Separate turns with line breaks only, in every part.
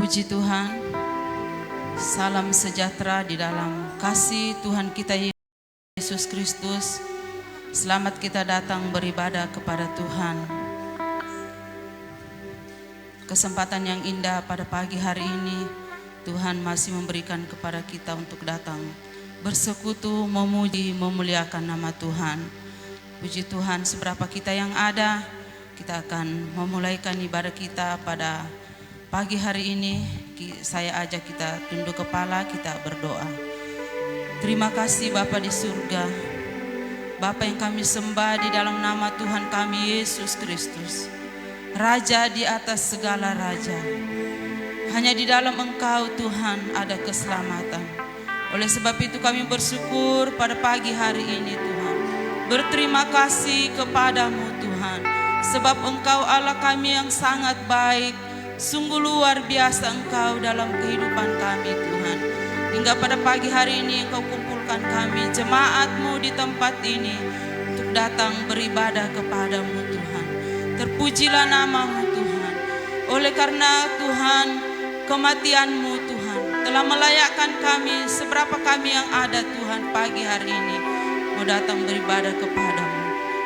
Puji Tuhan, salam sejahtera di dalam kasih Tuhan kita Yesus Kristus. Selamat kita datang beribadah kepada Tuhan. Kesempatan yang indah pada pagi hari ini, Tuhan masih memberikan kepada kita untuk datang bersekutu, memuji, memuliakan nama Tuhan. Puji Tuhan, seberapa kita yang ada, kita akan memulaikan ibadah kita pada pagi hari ini. Saya ajak kita tunduk kepala, kita berdoa. Terima kasih Bapa di surga, Bapa yang kami sembah di dalam nama Tuhan kami Yesus Kristus, Raja di atas segala raja. Hanya di dalam Engkau Tuhan ada keselamatan. Oleh sebab itu kami bersyukur pada pagi hari ini Tuhan. Berterima kasih kepadamu Tuhan, sebab Engkau Allah kami yang sangat baik. Sungguh luar biasa Engkau dalam kehidupan kami Tuhan. Hingga pada pagi hari ini Engkau kumpulkan kami jemaat-Mu di tempat ini untuk datang beribadah kepadamu Tuhan. Terpujilah nama-Mu Tuhan. Oleh karena Tuhan, kematian-Mu Tuhan telah melayakkan kami seberapa kami yang ada Tuhan pagi hari ini mau datang beribadah kepadamu.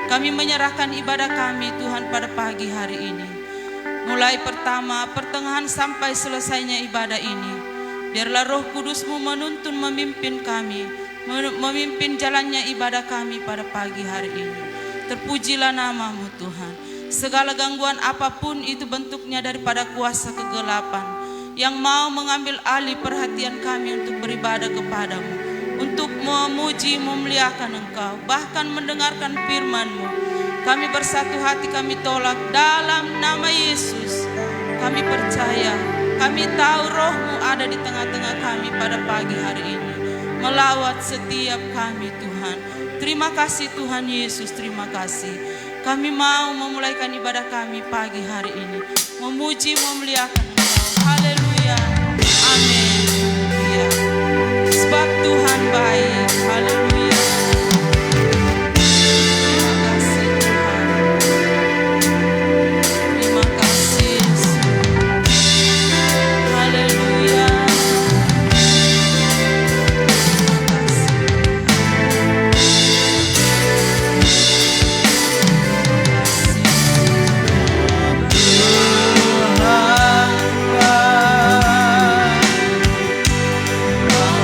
Kami menyerahkan ibadah kami Tuhan pada pagi hari ini. Mulai pertama, pertengahan sampai selesainya ibadah ini, biarlah Roh Kudus-Mu menuntun memimpin kami, memimpin jalannya ibadah kami pada pagi hari ini. Terpujilah nama-Mu Tuhan. Segala gangguan apapun itu bentuknya daripada kuasa kegelapan yang mau mengambil alih perhatian kami untuk beribadah kepadamu, untuk memuji, memuliakan Engkau, bahkan mendengarkan firman-Mu. Kami bersatu hati, kami tolak dalam nama Yesus. Kami percaya, kami tahu Roh-Mu ada di tengah-tengah kami pada pagi hari ini, melawat setiap kami Tuhan. Terima kasih Tuhan Yesus, terima kasih. Kami mau memulaikan ibadah kami pagi hari ini, memuji, memuliakan Engkau. Haleluya, amin. Ya. Sebab Tuhan baik, haleluya.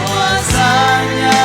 Kuasanya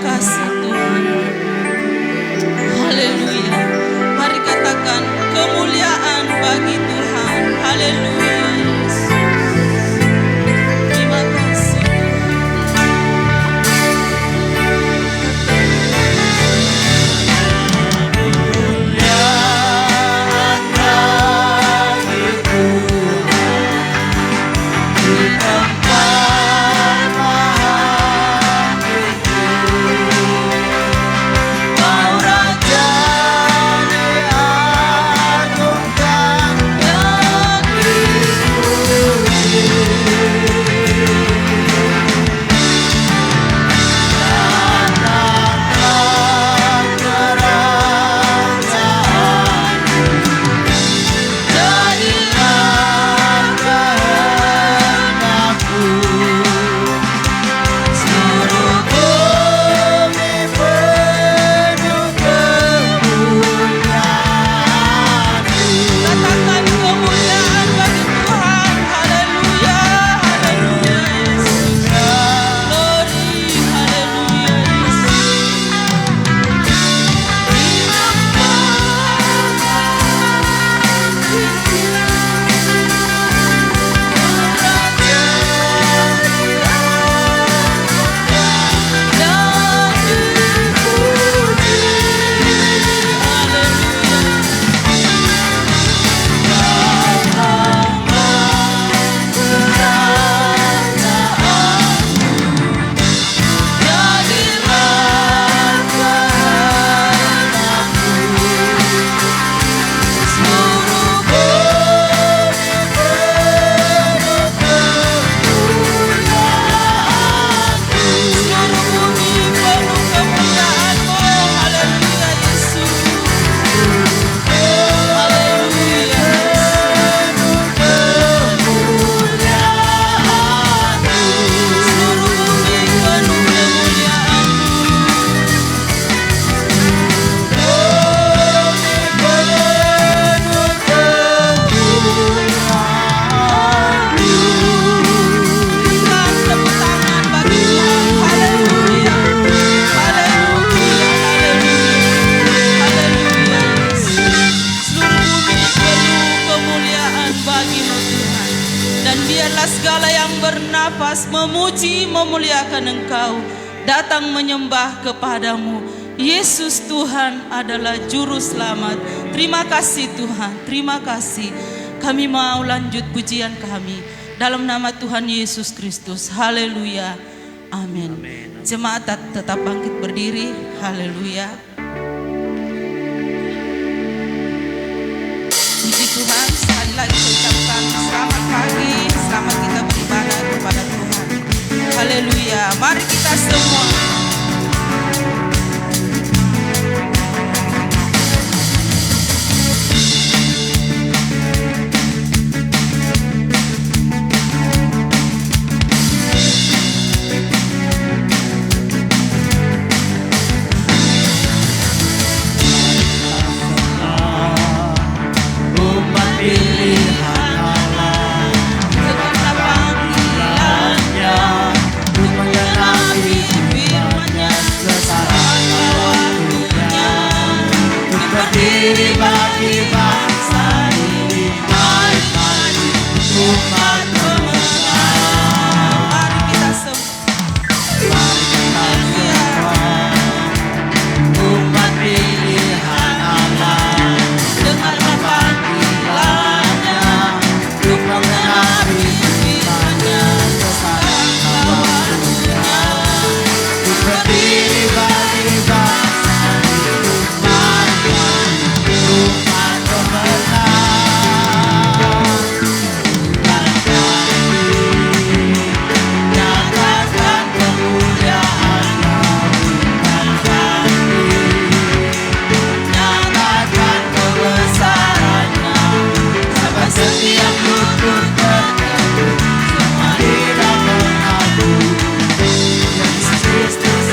kasih Tuhan. Haleluya. Mari katakan kemuliaan bagi Tuhan. Haleluya Yesus. Terima kasih. Memuji, memuliakan Engkau, datang menyembah kepadamu. Yesus Tuhan adalah Juru Selamat. Terima kasih Tuhan, terima kasih. Kami mau lanjut pujian kami dalam nama Tuhan Yesus Kristus. Haleluya, amin. Jemaat tetap bangkit berdiri. Haleluya. Puji Tuhan, sekali lagi saya ucapkan selamat pagi, selamat kita beribadah kepada Tuhan. Haleluya, mari kita semua umat pilihan Allah, segala panggilannya, mengenapi firman-Nya sesaat waktunya, untuk berdiri bagi bangsa ini, mari umat pemenang. Mari kita semua, umat pilihan Allah, dengarlah panggilannya, untuk mengenapi firman-Nya sesaat waktunya, untuk berdiri bagi bangsa ini, umat pemenang. Nyatakan kemuliaan-Nya, nyatakan kebesaran-Nya, sampai setiap lutut berteduh, semua lidah mengaku, Yesus Kristus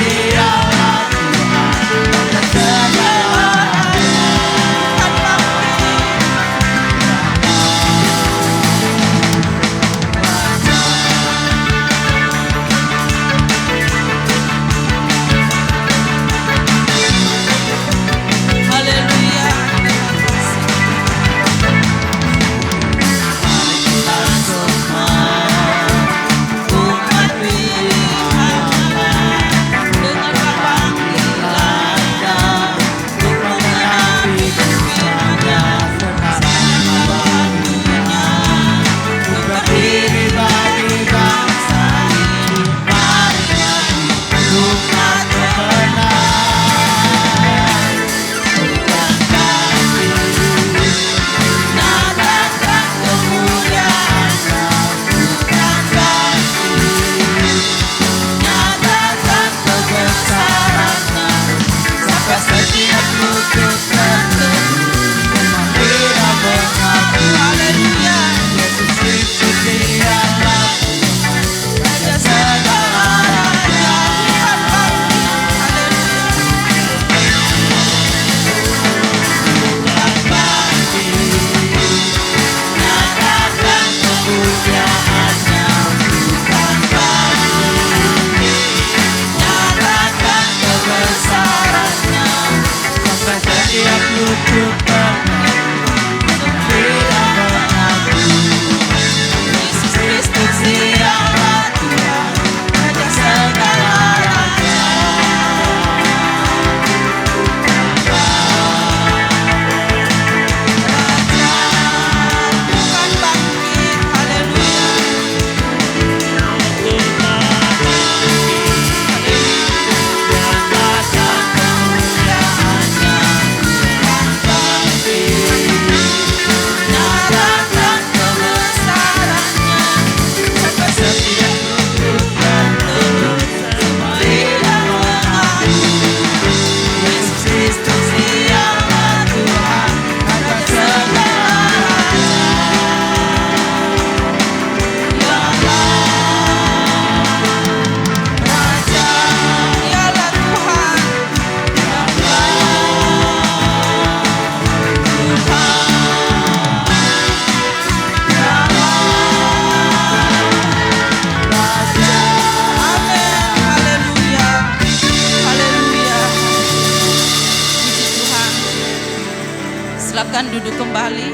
Silakan duduk kembali.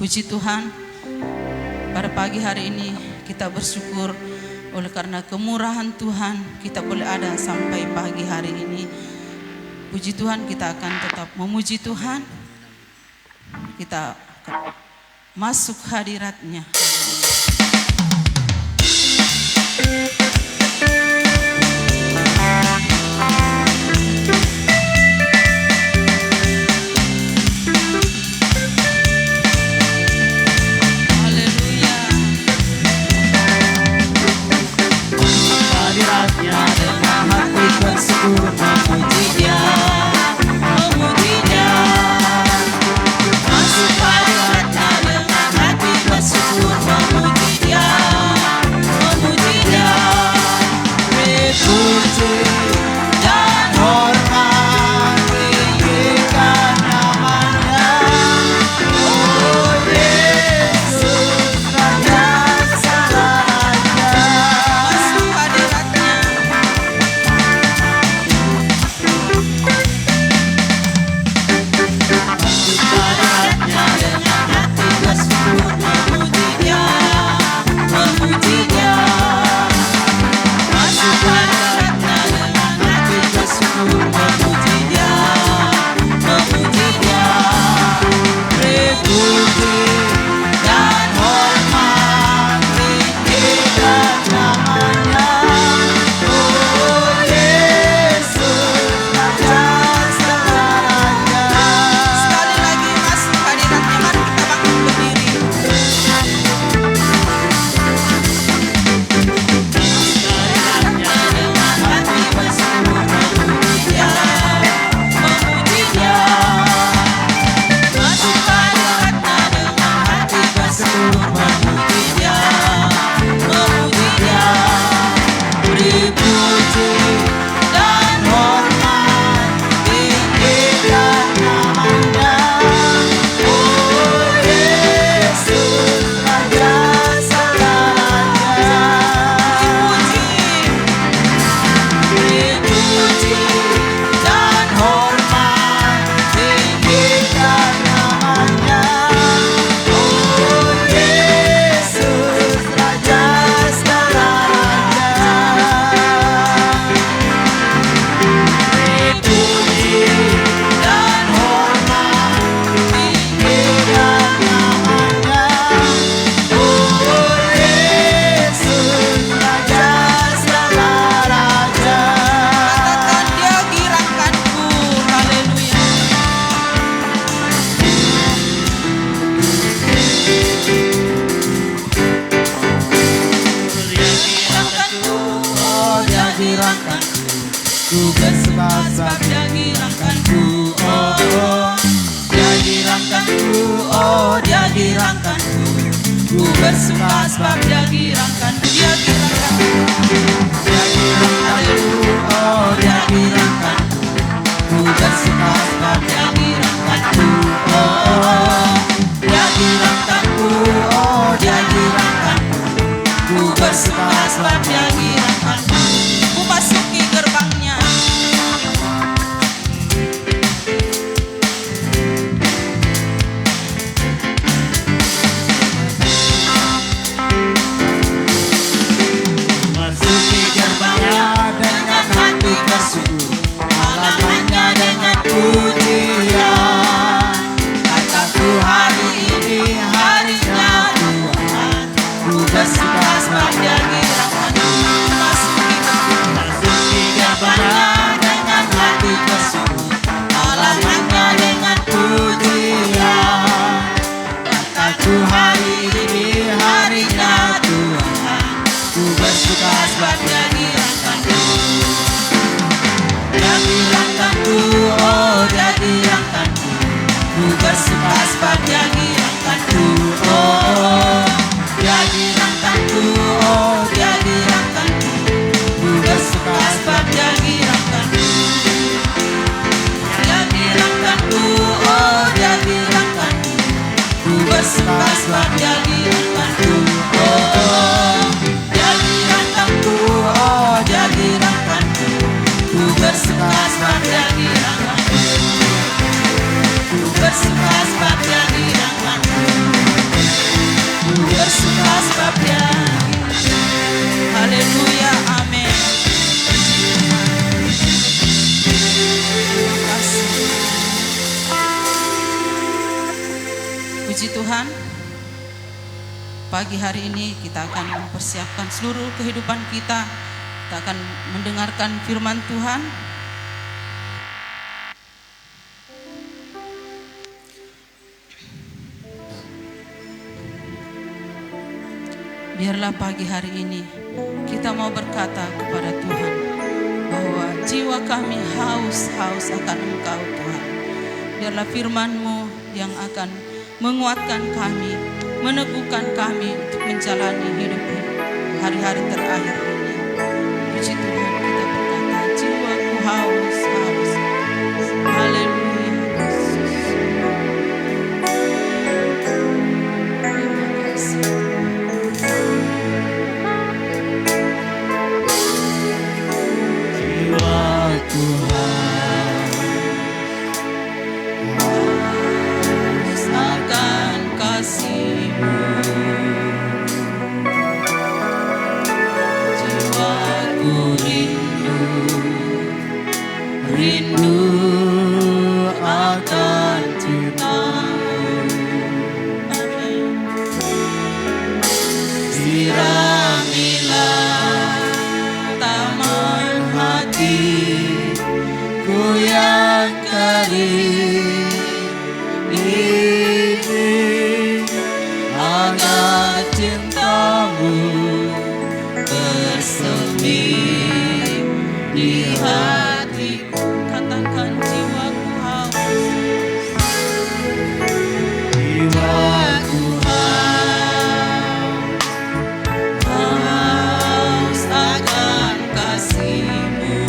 Puji Tuhan, pada pagi hari ini kita bersyukur oleh karena kemurahan Tuhan kita boleh ada sampai pagi hari ini. Puji Tuhan, kita akan tetap memuji Tuhan. Kita akan masuk hadirat-Nya.
Ku bersuka sebab Dia girangkanku, oh Dia girangkanku, oh Dia girangkanku. Ku bersuka sebab Dia girangkanku, Dia girangkanku. Dia girangkanku, oh Dia girangkanku. Ku bersuka sebab Dia girangkanku, oh Dia girangkanku, oh Dia girangkanku. Ku bersuka sebab Dia girangkanku.
Ku masuki gerbangnya.
Masuki gerbangnya dengan hati bersyukur, halamannya dengan pujian. Kataku hari ini harinya Tuhan. Ku bersuka sebab Dia girangkanku. Masuki gerbangnya dengan hati bersyukur, halamannya dengan pujian. Kataku hari ini harinya Tuhan. Ku bersuka sebab Dia girangkanku. Dia girangkanku, oh Dia girangkanku. Ku bersuka sebab Dia girangkanku, oh Dia girangkanku, oh Dia girangkanku. Ku bersuka sebab Dia girangkanku. Dia girangkanku, oh Dia girangkanku. Ku bersuka sebab Dia girangkanku, oh Dia girangkanku, oh Dia girangkanku. Ku bersuka sebab Dia girangkanku.
pagi hari ini kita akan mempersiapkan seluruh kehidupan kita. Kita akan mendengarkan firman Tuhan. Biarlah pagi hari ini kita mau berkata kepada Tuhan bahwa jiwa kami haus akan Engkau Tuhan. Biarlah firman-Mu yang akan menguatkan kami, meneguhkan kami untuk menjalani hidup hari-hari terakhir ini. Puji Tuhan, kita berkata jiwaku haus. Haleluya Yesus. Terima kasih.
Jiwaku haus akan kasih-Mu. Jiwaku rindu akan cinta-Mu. Siramilah taman hatiku yang kering ini, agar cinta-Mu bersemi di hatiku.
Katakan jiwaku haus.
Jiwaku haus akan kasih-Mu.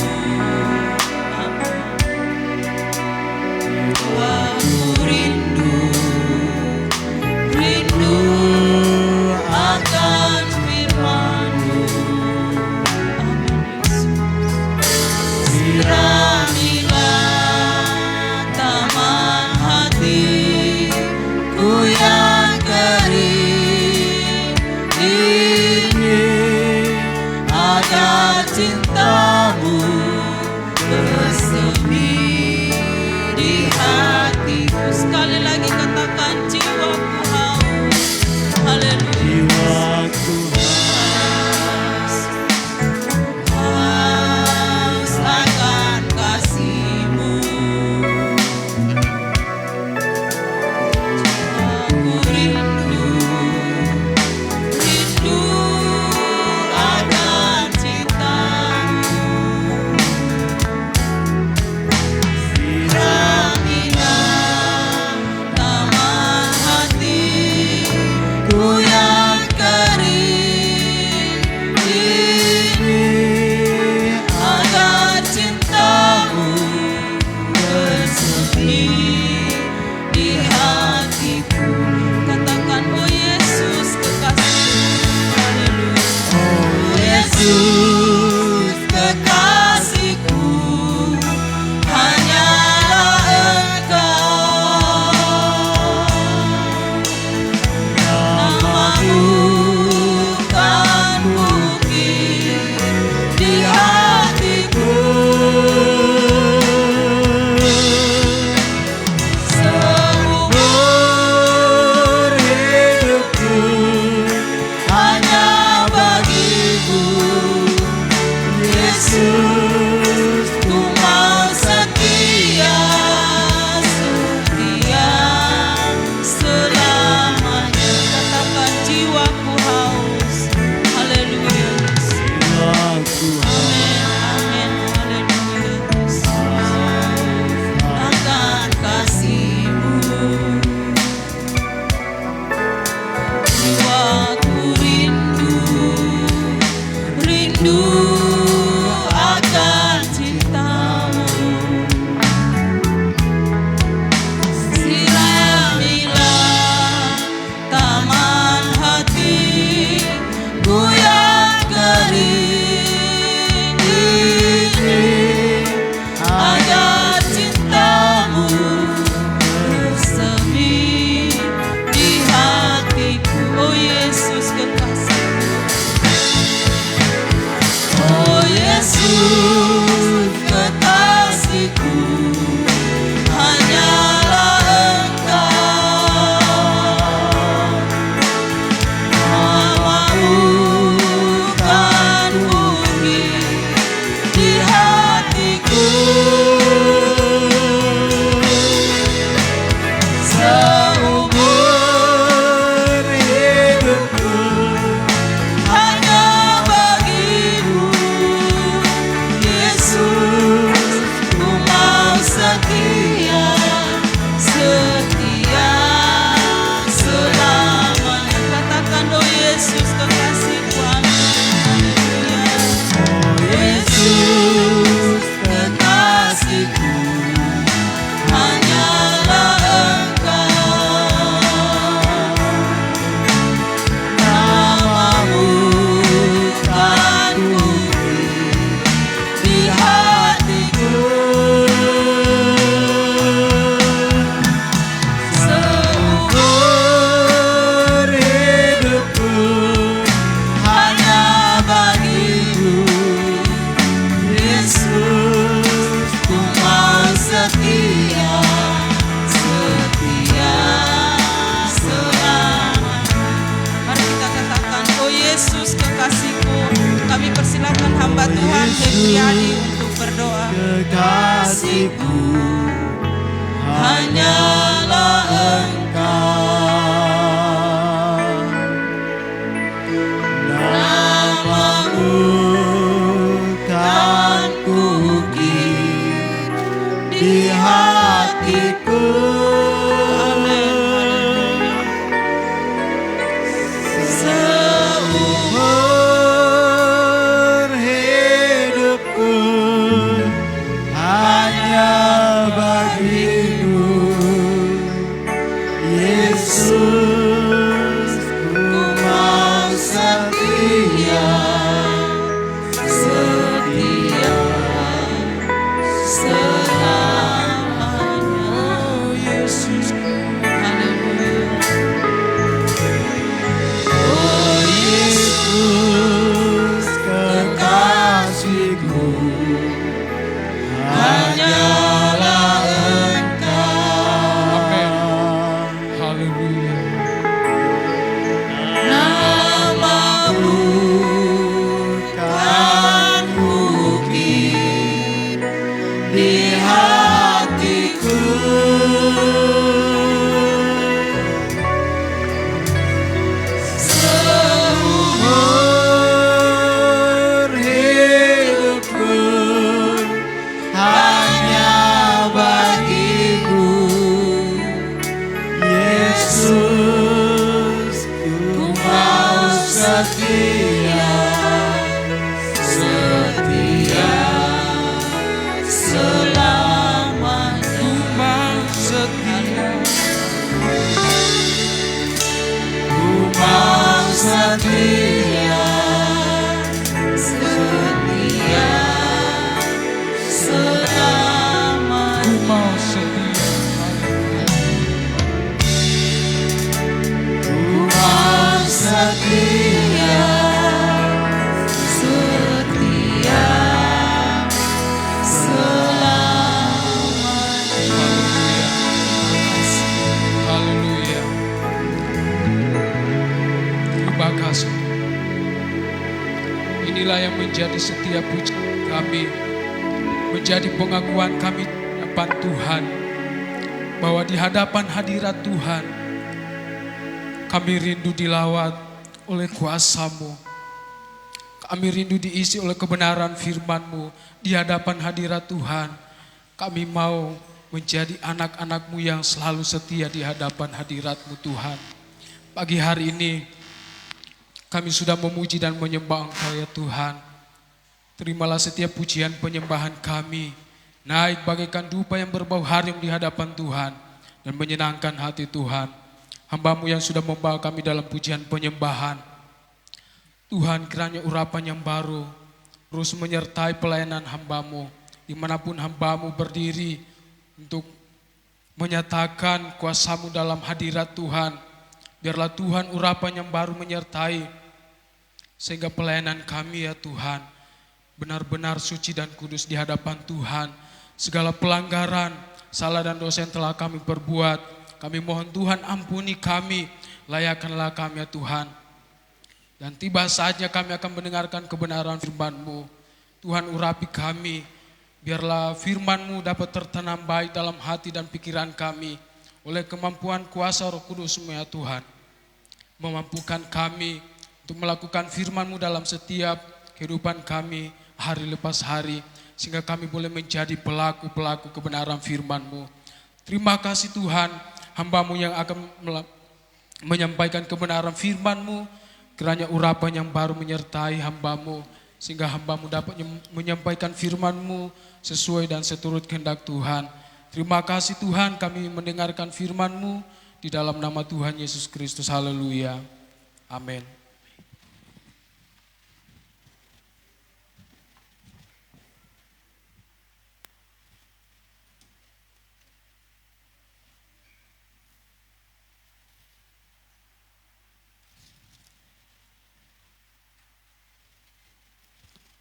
Jiwaku rindu akan firman-Mu. Siramilah taman hatiku yang kering ini, agar cinta-Mu bersemi di hatiku.
Sekali lagi katakan jiwaku haus. Haleluya.
Jiwaku haus akan kasih-Mu. Jiwaku rindu akan cinta-Mu. Siramilah taman hatiku yang kering ini, agar cinta-Mu bersemi di hatiku.
Katakan oh Yesus kekasih. Haleluya.
Oh Yesus kekasihku, hanyalah Engkau. Nama-Mu kan bukit di hatiku. Seumur hidupku hanya bagi-Mu, Yesus, ku mau setia selamanya.
Katakan jiwaku haus. Haleluya.
Jiwaku
Amin. Haleluya.
akan kasih-Mu.
Jiwaku rindu akan cinta-Mu. Siramilah taman hatiku yang kering ini, agar cinta-Mu bersemi di hatiku. Oh Yesus kekasih.
Oh kekasihku hanyalah Engkau. Namamu kan kukir di hatiku. Seumur hidupku hanya bagimu, Yesus, ku mau setia, setia selamanya. Oh Yesus, haleluya. Oh Yesus, kekasihku hanyalah Engkau.
Haleluya.
Namamu kan kukir di hatiku. Seumur hidupku hanya bagimu, Yesus, ku mau setia, setia selamanya. Ku mau setia, ku mau setia, setia selamanya.
Ku mau setia.
Ku mau setia, setia selamanya.
Haleluya. Terima kasih. Inilah yang menjadi setiap puji kami, menjadi pengakuan kami di hadapan Tuhan, bahwa di hadapan hadirat Tuhan kami rindu dilawat oleh kuasa-Mu. Kami rindu diisi oleh kebenaran firman-Mu. Di hadapan hadirat Tuhan kami mau menjadi anak-anak-Mu yang selalu setia di hadapan hadirat-Mu Tuhan. Pagi hari ini kami sudah memuji dan menyembah Engkau ya Tuhan. Terimalah setiap pujian penyembahan kami, naik bagaikan dupa yang berbau harum di hadapan Tuhan dan menyenangkan hati Tuhan. Hamba-Mu yang sudah membawa kami dalam pujian penyembahan. Tuhan, kiranya urapan yang baru terus menyertai pelayanan hamba-Mu. Dimanapun hamba-Mu berdiri untuk menyatakan kuasa-Mu dalam hadirat Tuhan. Biarlah Tuhan urapan yang baru menyertai, sehingga pelayanan kami ya Tuhan benar-benar suci dan kudus di hadapan Tuhan. Segala pelanggaran, salah dan dosa yang telah kami perbuat, kami mohon Tuhan ampuni kami, layakkanlah kami ya Tuhan. Dan tiba saatnya kami akan mendengarkan kebenaran firman-Mu. Tuhan urapi kami, biarlah firman-Mu dapat tertanam baik dalam hati dan pikiran kami. Oleh kemampuan kuasa Roh Kudus-Mu ya Tuhan. Memampukan kami untuk melakukan firman-Mu dalam setiap kehidupan kami hari lepas hari. Sehingga kami boleh menjadi pelaku-pelaku kebenaran firman-Mu. Terima kasih Tuhan, hamba-Mu yang akan menyampaikan kebenaran firman-Mu. Kiranya urapan yang baru menyertai hamba-Mu. Sehingga hamba-Mu dapat menyampaikan firman-Mu sesuai dan seturut kehendak Tuhan. Terima kasih Tuhan, kami mendengarkan firman-Mu di dalam nama Tuhan Yesus Kristus. Haleluya. Amin.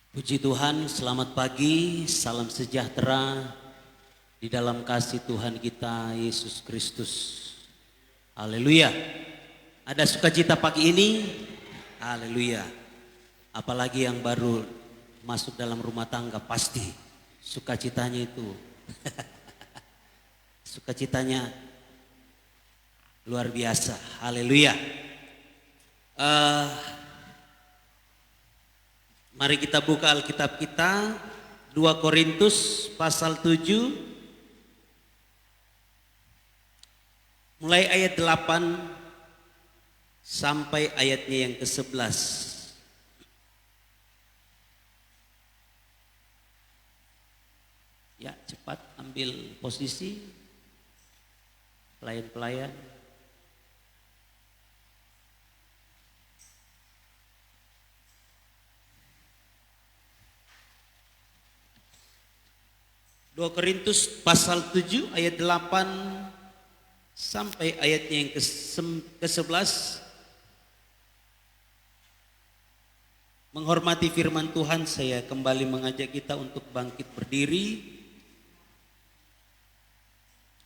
Puji Tuhan, selamat pagi, salam sejahtera di dalam kasih Tuhan kita Yesus Kristus. Haleluya. Ada sukacita pagi ini? Haleluya. Apalagi yang baru masuk dalam rumah tangga, pasti sukacitanya itu Sukacitanya luar biasa. Haleluya. Mari kita buka Alkitab kita, 2 Korintus pasal 7, mulai ayat 8 sampai ayatnya yang ke-11. Ya, cepat ambil posisi, pelayan-pelayan. Dua Korintus pasal 7 ayat 8 sampai ayatnya yang ke-11. Menghormati firman Tuhan, saya kembali mengajak kita untuk bangkit berdiri.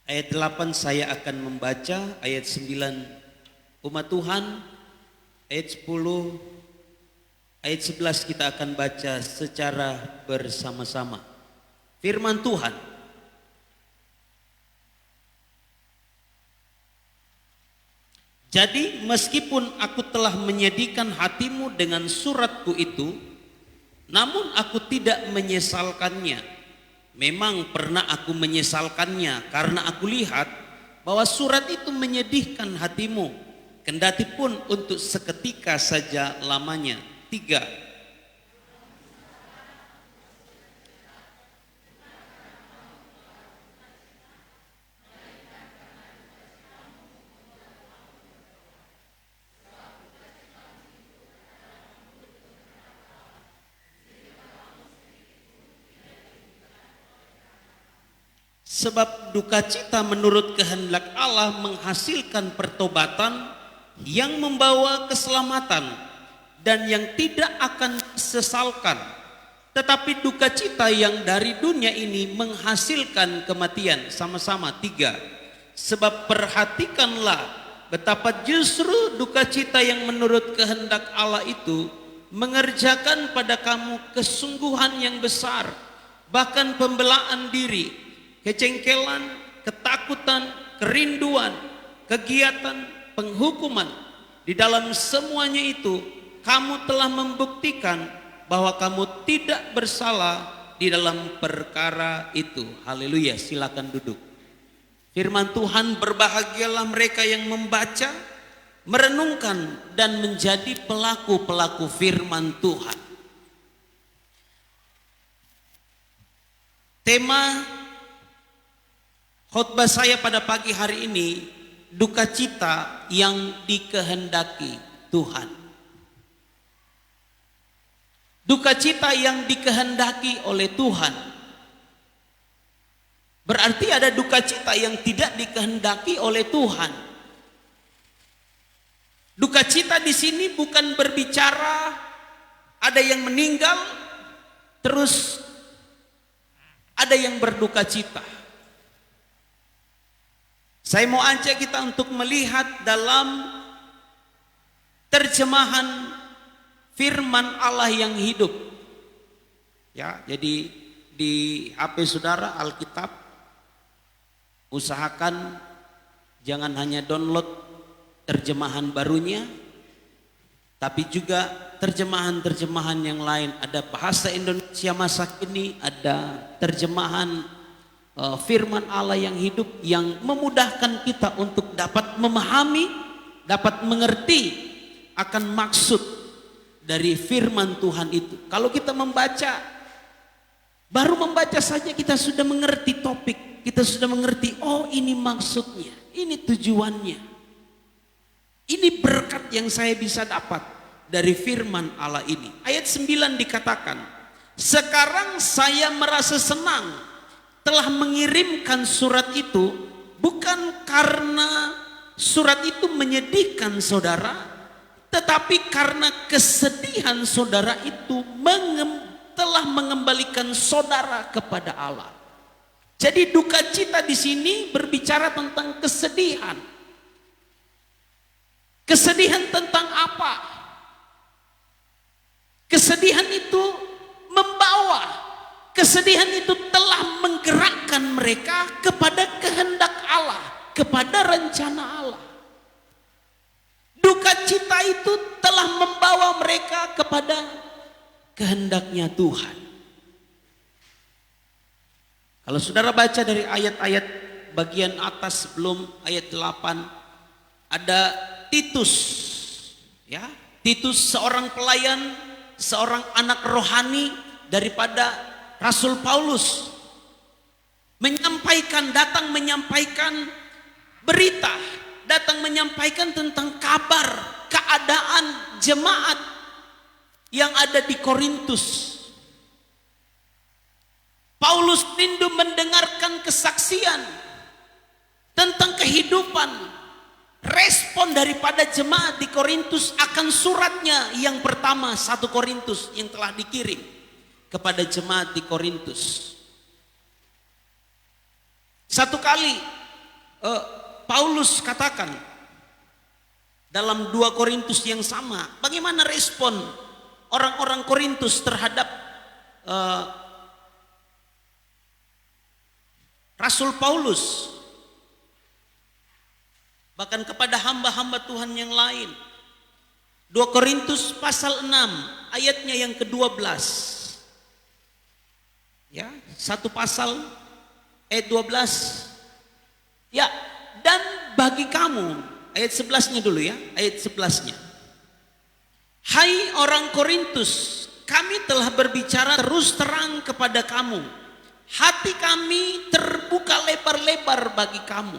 Ayat 8 saya akan membaca, ayat 9 umat Tuhan, ayat 10, ayat 11 kita akan baca secara bersama-sama. Firman Tuhan. Jadi meskipun aku telah menyedihkan hatimu dengan suratku itu, namun aku tidak menyesalkannya. Memang pernah aku menyesalkannya karena aku lihat bahwa surat itu menyedihkan hatimu, kendati pun untuk seketika saja lamanya. 3. Sebab duka cita menurut kehendak Allah menghasilkan pertobatan yang membawa keselamatan dan yang tidak akan sesalkan. Tetapi duka cita yang dari dunia ini menghasilkan kematian. Sama-sama 3. Sebab perhatikanlah betapa justru duka cita yang menurut kehendak Allah itu mengerjakan pada kamu kesungguhan yang besar, bahkan pembelaan diri, kecengkelan, ketakutan, kerinduan, kegiatan, penghukuman. Di dalam semuanya itu kamu telah membuktikan bahwa kamu tidak bersalah di dalam perkara itu. Haleluya, silakan duduk. Firman Tuhan, berbahagialah mereka yang membaca, merenungkan dan menjadi pelaku-pelaku firman Tuhan. Tema khotbah saya pada pagi hari ini, duka cita yang dikehendaki Tuhan. Duka cita yang dikehendaki oleh Tuhan. Berarti ada duka cita yang tidak dikehendaki oleh Tuhan. Duka cita di sini bukan berbicara ada yang meninggal, terus ada yang berduka cita. Saya mau ajak kita untuk melihat dalam terjemahan firman Allah yang hidup. Ya, jadi di HP saudara Alkitab, usahakan jangan hanya download terjemahan barunya, tapi juga terjemahan-terjemahan yang lain. Ada bahasa Indonesia masa kini, ada terjemahan firman Allah yang hidup yang memudahkan kita untuk dapat memahami, dapat mengerti akan maksud dari firman Tuhan itu. Kalau kita membaca, baru membaca saja kita sudah mengerti topik, kita sudah mengerti, oh ini maksudnya, ini tujuannya. Ini berkat yang saya bisa dapat dari firman Allah ini. Ayat 9 dikatakan, sekarang saya merasa senang telah mengirimkan surat itu, bukan karena surat itu menyedihkan saudara, tetapi karena kesedihan saudara itu telah mengembalikan saudara kepada Allah. Jadi duka cita di sini berbicara tentang kesedihan. Kesedihan tentang apa? Kesedihan itu membawa, kesedihan itu telah menggerakkan mengarahkan mereka kepada kehendak Allah, kepada rencana Allah. Duka cita itu telah membawa mereka kepada kehendaknya Tuhan. Kalau saudara baca dari ayat-ayat bagian atas sebelum ayat 8, ada Titus, ya, Titus seorang pelayan, seorang anak rohani daripada Rasul Paulus, datang menyampaikan berita, datang menyampaikan tentang kabar keadaan jemaat yang ada di Korintus. Paulus rindu mendengarkan kesaksian tentang kehidupan, respon daripada jemaat di Korintus akan suratnya yang pertama, 1 Korintus, yang telah dikirim kepada jemaat di Korintus. Satu kali Paulus katakan dalam 2 Korintus yang sama, bagaimana respon orang-orang Korintus terhadap Rasul Paulus, bahkan kepada hamba-hamba Tuhan yang lain. 2 Korintus pasal 6 ayatnya yang ke-12. Ya, satu pasal ayat 12. Ya, dan bagi kamu, ayat 11-nya dulu ya, ayat 11-nya. Hai orang Korintus, kami telah berbicara terus terang kepada kamu. Hati kami terbuka lebar-lebar bagi kamu.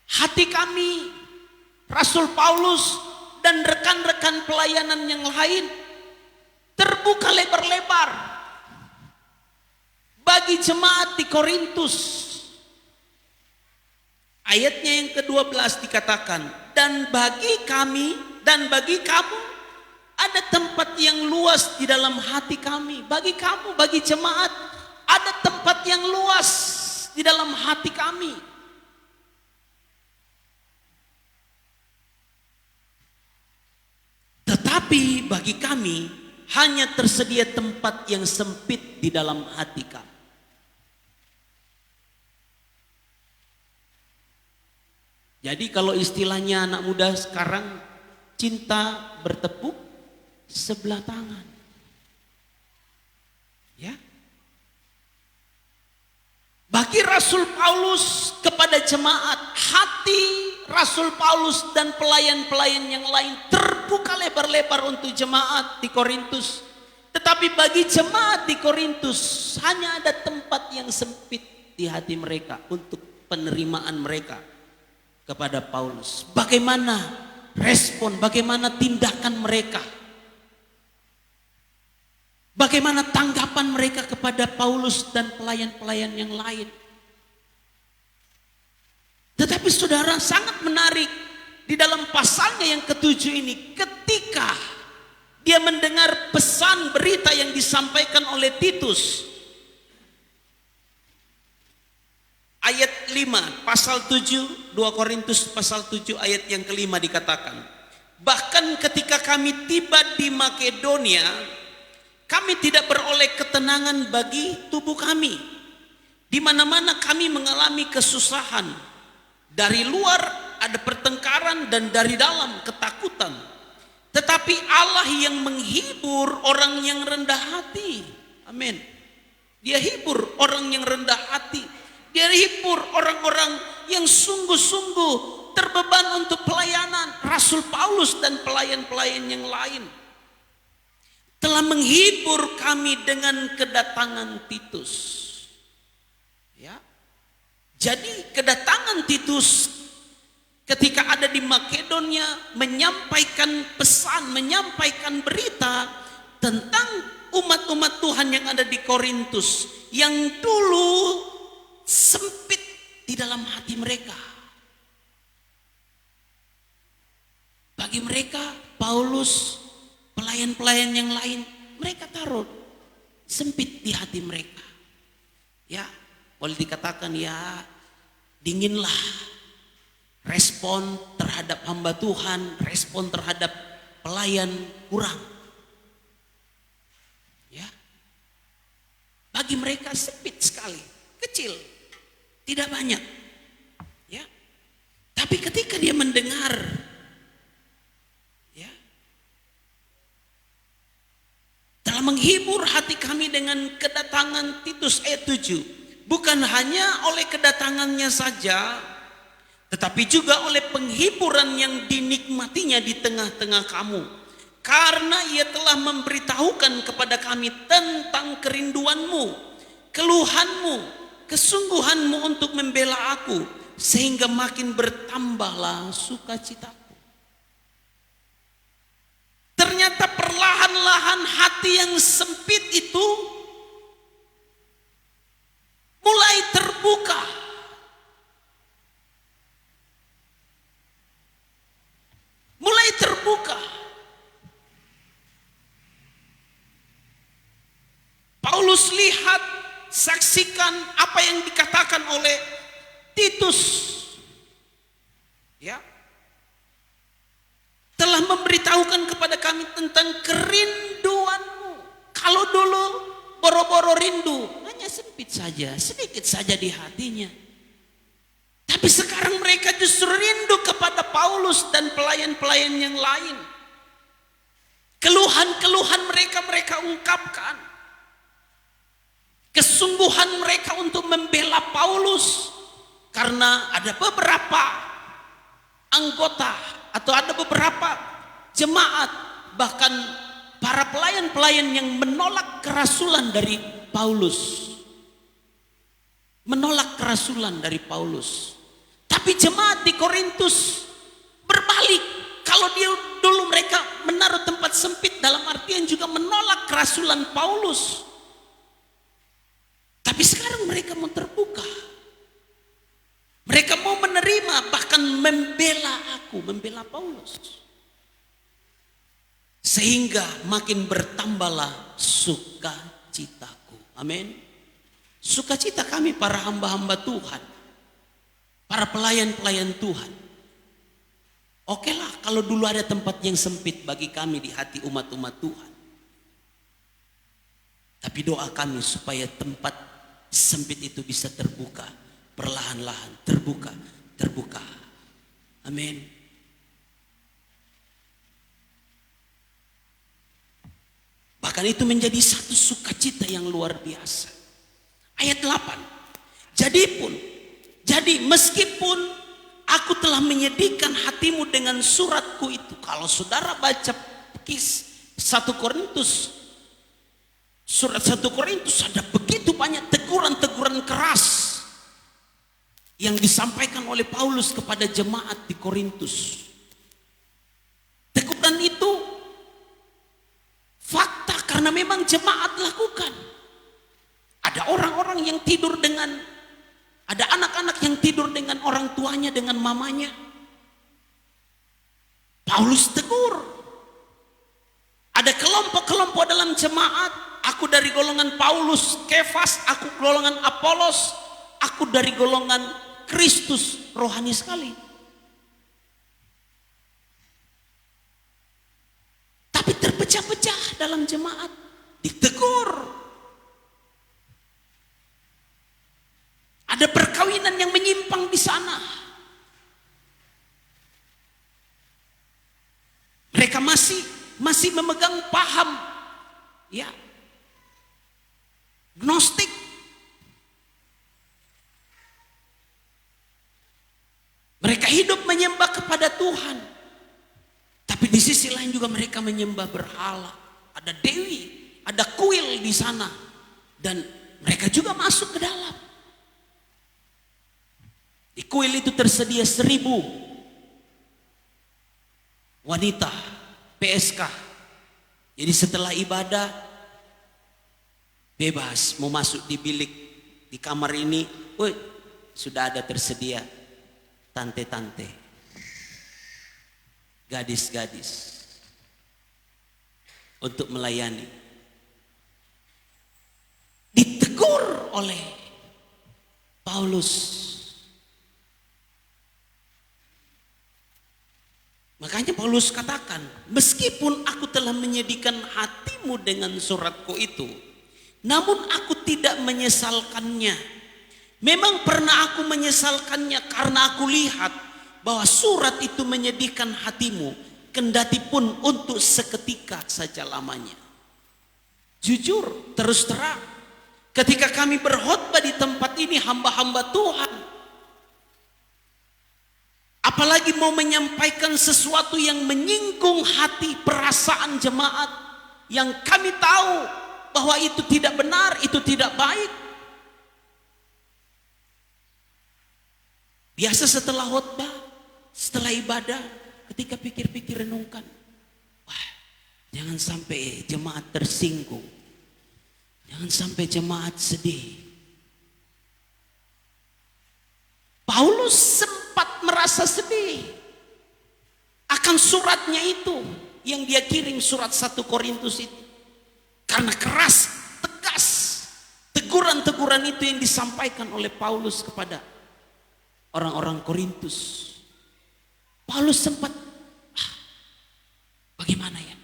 Hati kami, Rasul Paulus dan rekan-rekan pelayanan yang lain, terbuka lebar-lebar bagi jemaat di Korintus. Ayatnya yang ke-12 dikatakan, dan bagi kami dan bagi kamu ada tempat yang luas di dalam hati kami. Bagi kamu, bagi jemaat, ada tempat yang luas di dalam hati kami. Tetapi bagi kami hanya tersedia tempat yang sempit di dalam hati kami. Jadi kalau istilahnya anak muda sekarang, cinta bertepuk sebelah tangan. Ya. Bagi Rasul Paulus kepada jemaat, hati Rasul Paulus dan pelayan-pelayan yang lain terbuka lebar-lebar untuk jemaat di Korintus. Tetapi bagi jemaat di Korintus hanya ada tempat yang sempit di hati mereka untuk penerimaan mereka kepada Paulus. Bagaimana respon, bagaimana tindakan mereka? Bagaimana tanggapan mereka kepada Paulus dan pelayan-pelayan yang lain? Tetapi saudara, sangat menarik di dalam pasalnya yang ke-7 ini, ketika dia mendengar pesan berita yang disampaikan oleh Titus. Ayat 5, pasal 7, 2 Korintus pasal 7 ayat yang ke-5 dikatakan, bahkan ketika kami tiba di Makedonia, kami tidak beroleh ketenangan bagi tubuh kami. Di mana-mana kami mengalami kesusahan. Dari luar ada pertengkaran dan dari dalam ketakutan. Tetapi Allah yang menghibur orang yang rendah hati. Amin. Dia hibur orang yang rendah hati. Dia hibur orang-orang yang sungguh-sungguh terbeban untuk pelayanan. Rasul Paulus dan pelayan-pelayan yang lain telah menghibur kami dengan kedatangan Titus. Ya. Jadi kedatangan Titus ketika ada di Makedonia menyampaikan pesan, menyampaikan berita tentang umat-umat Tuhan yang ada di Korintus yang dulu sempit di dalam hati mereka. Bagi mereka, Paulus, pelayan-pelayan yang lain, mereka taruh sempit di hati mereka. Ya, boleh dikatakan ya, dinginlah respon terhadap hamba Tuhan, respon terhadap pelayan kurang. Ya. Bagi bagi mereka sempit sekali, kecil, tidak banyak. Ya. Tapi ketika dia mendengar, ya, telah menghibur hati kami dengan kedatangan Titus ayat 7. Bukan hanya oleh kedatangannya saja, tetapi juga oleh penghiburan yang dinikmatinya di tengah-tengah kamu. Karena ia telah memberitahukan kepada kami tentang kerinduanmu, keluhanmu, kesungguhanmu untuk membela aku, sehingga makin bertambahlah sukacitaku. Ternyata perlahan-lahan hati yang sempit itu mulai terbuka. Mulai terbuka. Paulus lihat, saksikan apa yang dikatakan oleh Titus. Ya. Telah memberitahukan kepada kami tentang kerinduanmu. Kalau dulu boro-boro rindu, hanya sempit saja, sedikit saja di hatinya. Tapi sekarang mereka justru rindu kepada Paulus dan pelayan-pelayan yang lain. Keluhan-keluhan mereka ungkapkan. Kesungguhan mereka untuk membela Paulus. Karena ada beberapa anggota atau ada beberapa jemaat, bahkan para pelayan-pelayan yang menolak kerasulan dari Paulus. Menolak kerasulan dari Paulus. Tapi jemaat di Korintus berbalik. Kalau dia dulu mereka menaruh tempat sempit, dalam artian juga menolak kerasulan Paulus. Tapi sekarang mereka mau terbuka. Mereka mau menerima, bahkan membela aku, membela Paulus. Sehingga makin bertambahlah sukacitaku. Amin. Sukacita kami para hamba-hamba Tuhan, para pelayan-pelayan Tuhan. Oke lah kalau dulu ada tempat yang sempit bagi kami di hati umat-umat Tuhan. Tapi doa kami supaya tempat sempit itu bisa terbuka. Perlahan-lahan terbuka. Amin. Bahkan itu menjadi satu sukacita yang luar biasa. Ayat 8. Jadi meskipun aku telah menyedihkan hatimu dengan suratku itu. Kalau saudara baca surat 1 Korintus ada begitu banyak teguran-teguran keras yang disampaikan oleh Paulus kepada jemaat di Korintus. Teguran itu fakta karena memang jemaat lakukan. Ada orang-orang yang tidur dengan, ada anak-anak yang tidur dengan orang tuanya, dengan mamanya. Paulus tegur. Ada kelompok-kelompok dalam jemaat. Aku dari golongan Paulus, Kefas, aku golongan Apolos, aku dari golongan Kristus, rohani sekali. Tapi terpecah-pecah dalam jemaat, ditegur. Ada perkawinan yang menyimpang di sana. Mereka masih memegang paham, ya, gnostik. Mereka hidup menyembah kepada Tuhan. Tapi di sisi lain juga mereka menyembah berhala. Ada dewi, ada kuil di sana. Dan mereka juga masuk ke dalam. Di kuil itu tersedia 1000 wanita PSK. Jadi setelah ibadah bebas mau masuk di bilik, di kamar ini, sudah ada tersedia tante-tante, gadis-gadis untuk melayani. Ditegur oleh Paulus. Makanya Paulus katakan, meskipun aku telah menyedihkan hatimu dengan suratku itu, namun aku tidak menyesalkannya. Memang pernah aku menyesalkannya karena aku lihat bahwa surat itu menyedihkan hatimu, kendati pun untuk seketika saja lamanya. Jujur, terus terang, ketika kami berkhotbah di tempat ini, hamba-hamba Tuhan, apalagi mau menyampaikan sesuatu yang menyinggung hati, perasaan jemaat, yang kami tahu bahwa itu tidak benar, itu tidak baik. Biasa setelah khotbah, setelah ibadah, ketika pikir-pikir renungkan, wah, jangan sampai jemaat tersinggung, jangan sampai jemaat sedih. Paulus sempat merasa sedih akan suratnya itu yang dia kirim, surat 1 Korintus itu, karena keras, tegas teguran-teguran itu yang disampaikan oleh Paulus kepada orang-orang Korintus. Paulus sempat, bagaimana ya?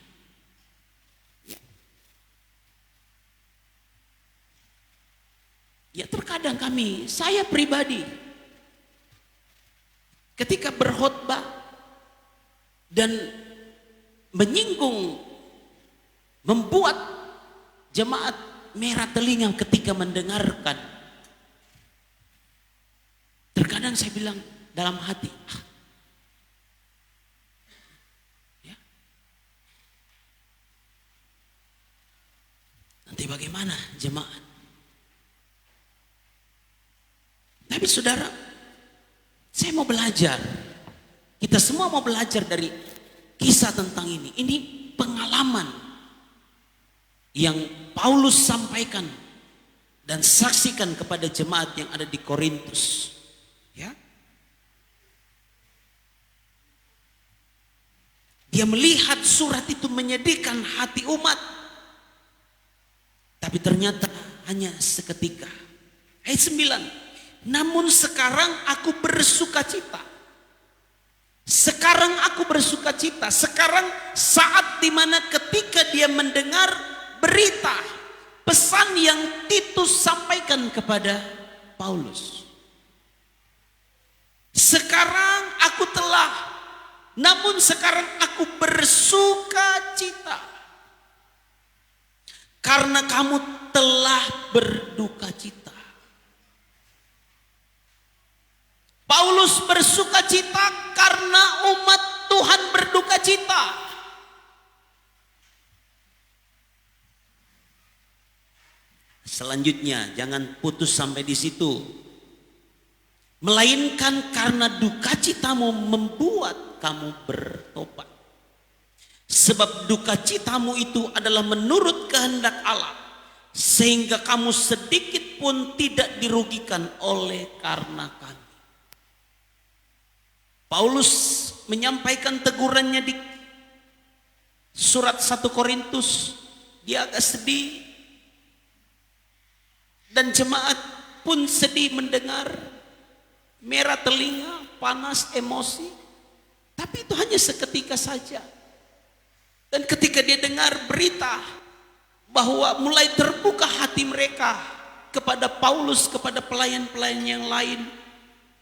Ya terkadang saya pribadi, ketika berkhotbah dan menyinggung, membuat jemaat merah telinga ketika mendengarkan, terkadang saya bilang dalam hati, ya, nanti bagaimana jemaat? Tapi saudara, saya mau belajar. Kita semua mau belajar dari kisah tentang ini. Ini pengalaman yang Paulus sampaikan dan saksikan kepada jemaat yang ada di Korintus. Ya. Dia melihat surat itu menyedihkan hati umat. Tapi ternyata hanya seketika. Ayat 9. Namun sekarang aku bersuka cita. Sekarang aku bersuka cita. Sekarang saat dimana ketika dia mendengar berita, pesan yang Titus sampaikan kepada Paulus. Namun sekarang aku bersuka cita karena kamu telah berduka cita. Paulus bersuka cita karena umat Tuhan berduka cita. Selanjutnya, jangan putus sampai di situ. Melainkan karena duka citamu membuat kamu bertobat. Sebab duka citamu itu adalah menurut kehendak Allah, sehingga kamu sedikit pun tidak dirugikan oleh karena kami. Paulus menyampaikan tegurannya di surat 1 Korintus. Dia agak sedih, dan jemaat pun sedih mendengar, merah telinga, panas emosi. Tapi itu hanya seketika saja. Dan ketika dia dengar berita bahwa mulai terbuka hati mereka kepada Paulus, kepada pelayan-pelayan yang lain,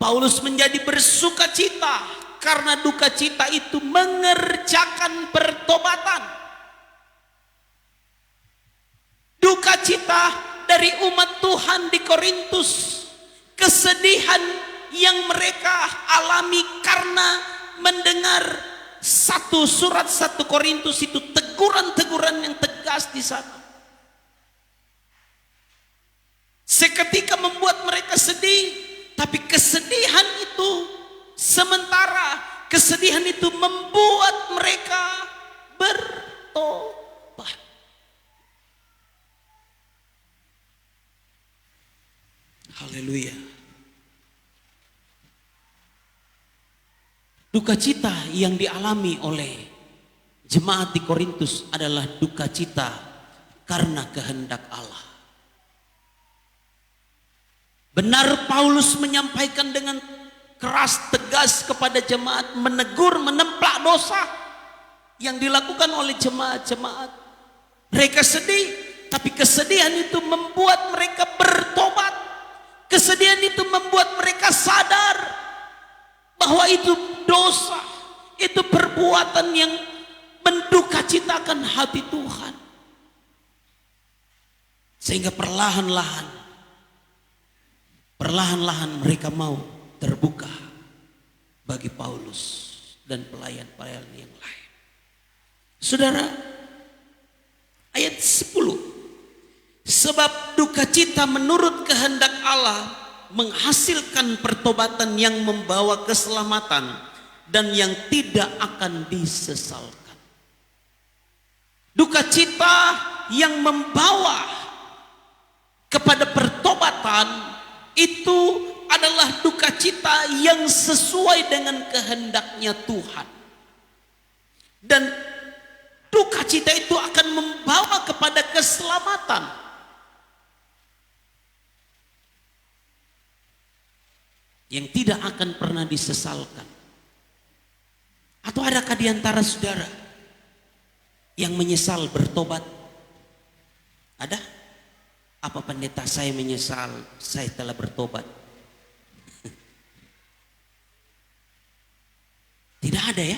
Paulus menjadi bersuka cita karena duka cita itu mengerjakan pertobatan. Duka cita dari umat Tuhan di Korintus, kesedihan yang mereka alami karena mendengar surat 1 Korintus itu, teguran-teguran yang tegas di sana. Seketika membuat mereka sedih. Tapi kesedihan itu sementara, kesedihan itu membuat mereka bertobat. Haleluya. Duka cita yang dialami oleh jemaat di Korintus adalah duka cita karena kehendak Allah. Benar, Paulus menyampaikan dengan keras tegas kepada jemaat, menegur, menemplak dosa yang dilakukan oleh jemaat-jemaat. Mereka sedih Tapi kesedihan itu membuat mereka bertobat. Kesedihan itu membuat mereka sadar bahwa itu dosa, itu perbuatan yang mendukacitakan hati Tuhan. Sehingga perlahan-lahan mereka mau terbuka bagi Paulus dan pelayan-pelayan yang lain. Saudara, ayat 10. Sebab duka cita menurut kehendak Allah menghasilkan pertobatan yang membawa keselamatan dan yang tidak akan disesalkan. Duka cita yang membawa kepada pertobatan itu adalah duka cita yang sesuai dengan kehendaknya Tuhan. Dan duka cita itu akan membawa kepada keselamatan. Yang tidak akan pernah disesalkan. Atau adakah di antara saudara yang menyesal bertobat? Ada? Apa pendeta, saya menyesal, saya telah bertobat? Tidak ada ya.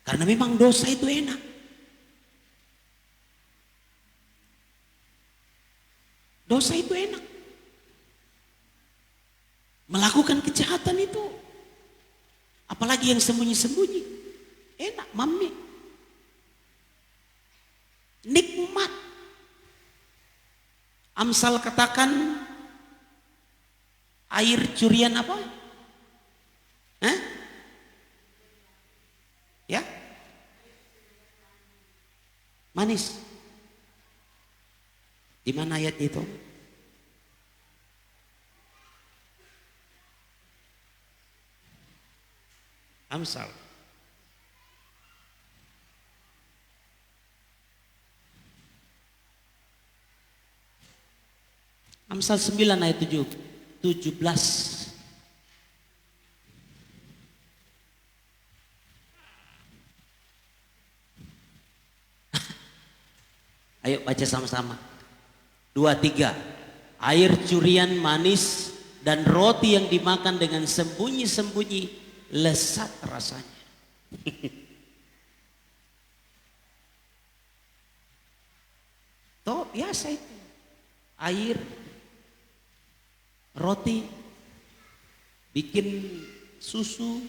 Karena memang dosa itu enak. Dosa itu enak. Melakukan kejahatan itu, apalagi yang sembunyi-sembunyi, enak, mami, nikmat. Amsal katakan air curian apa? Hah? Ya? Manis. Di mana ayat itu? Amsal. Amsal 9 ayat 17. Ayo baca sama-sama. 2, 3. Air curian manis dan roti yang dimakan dengan sembunyi-sembunyi lezat rasanya. Toh biasa itu. Air, roti, bikin susu,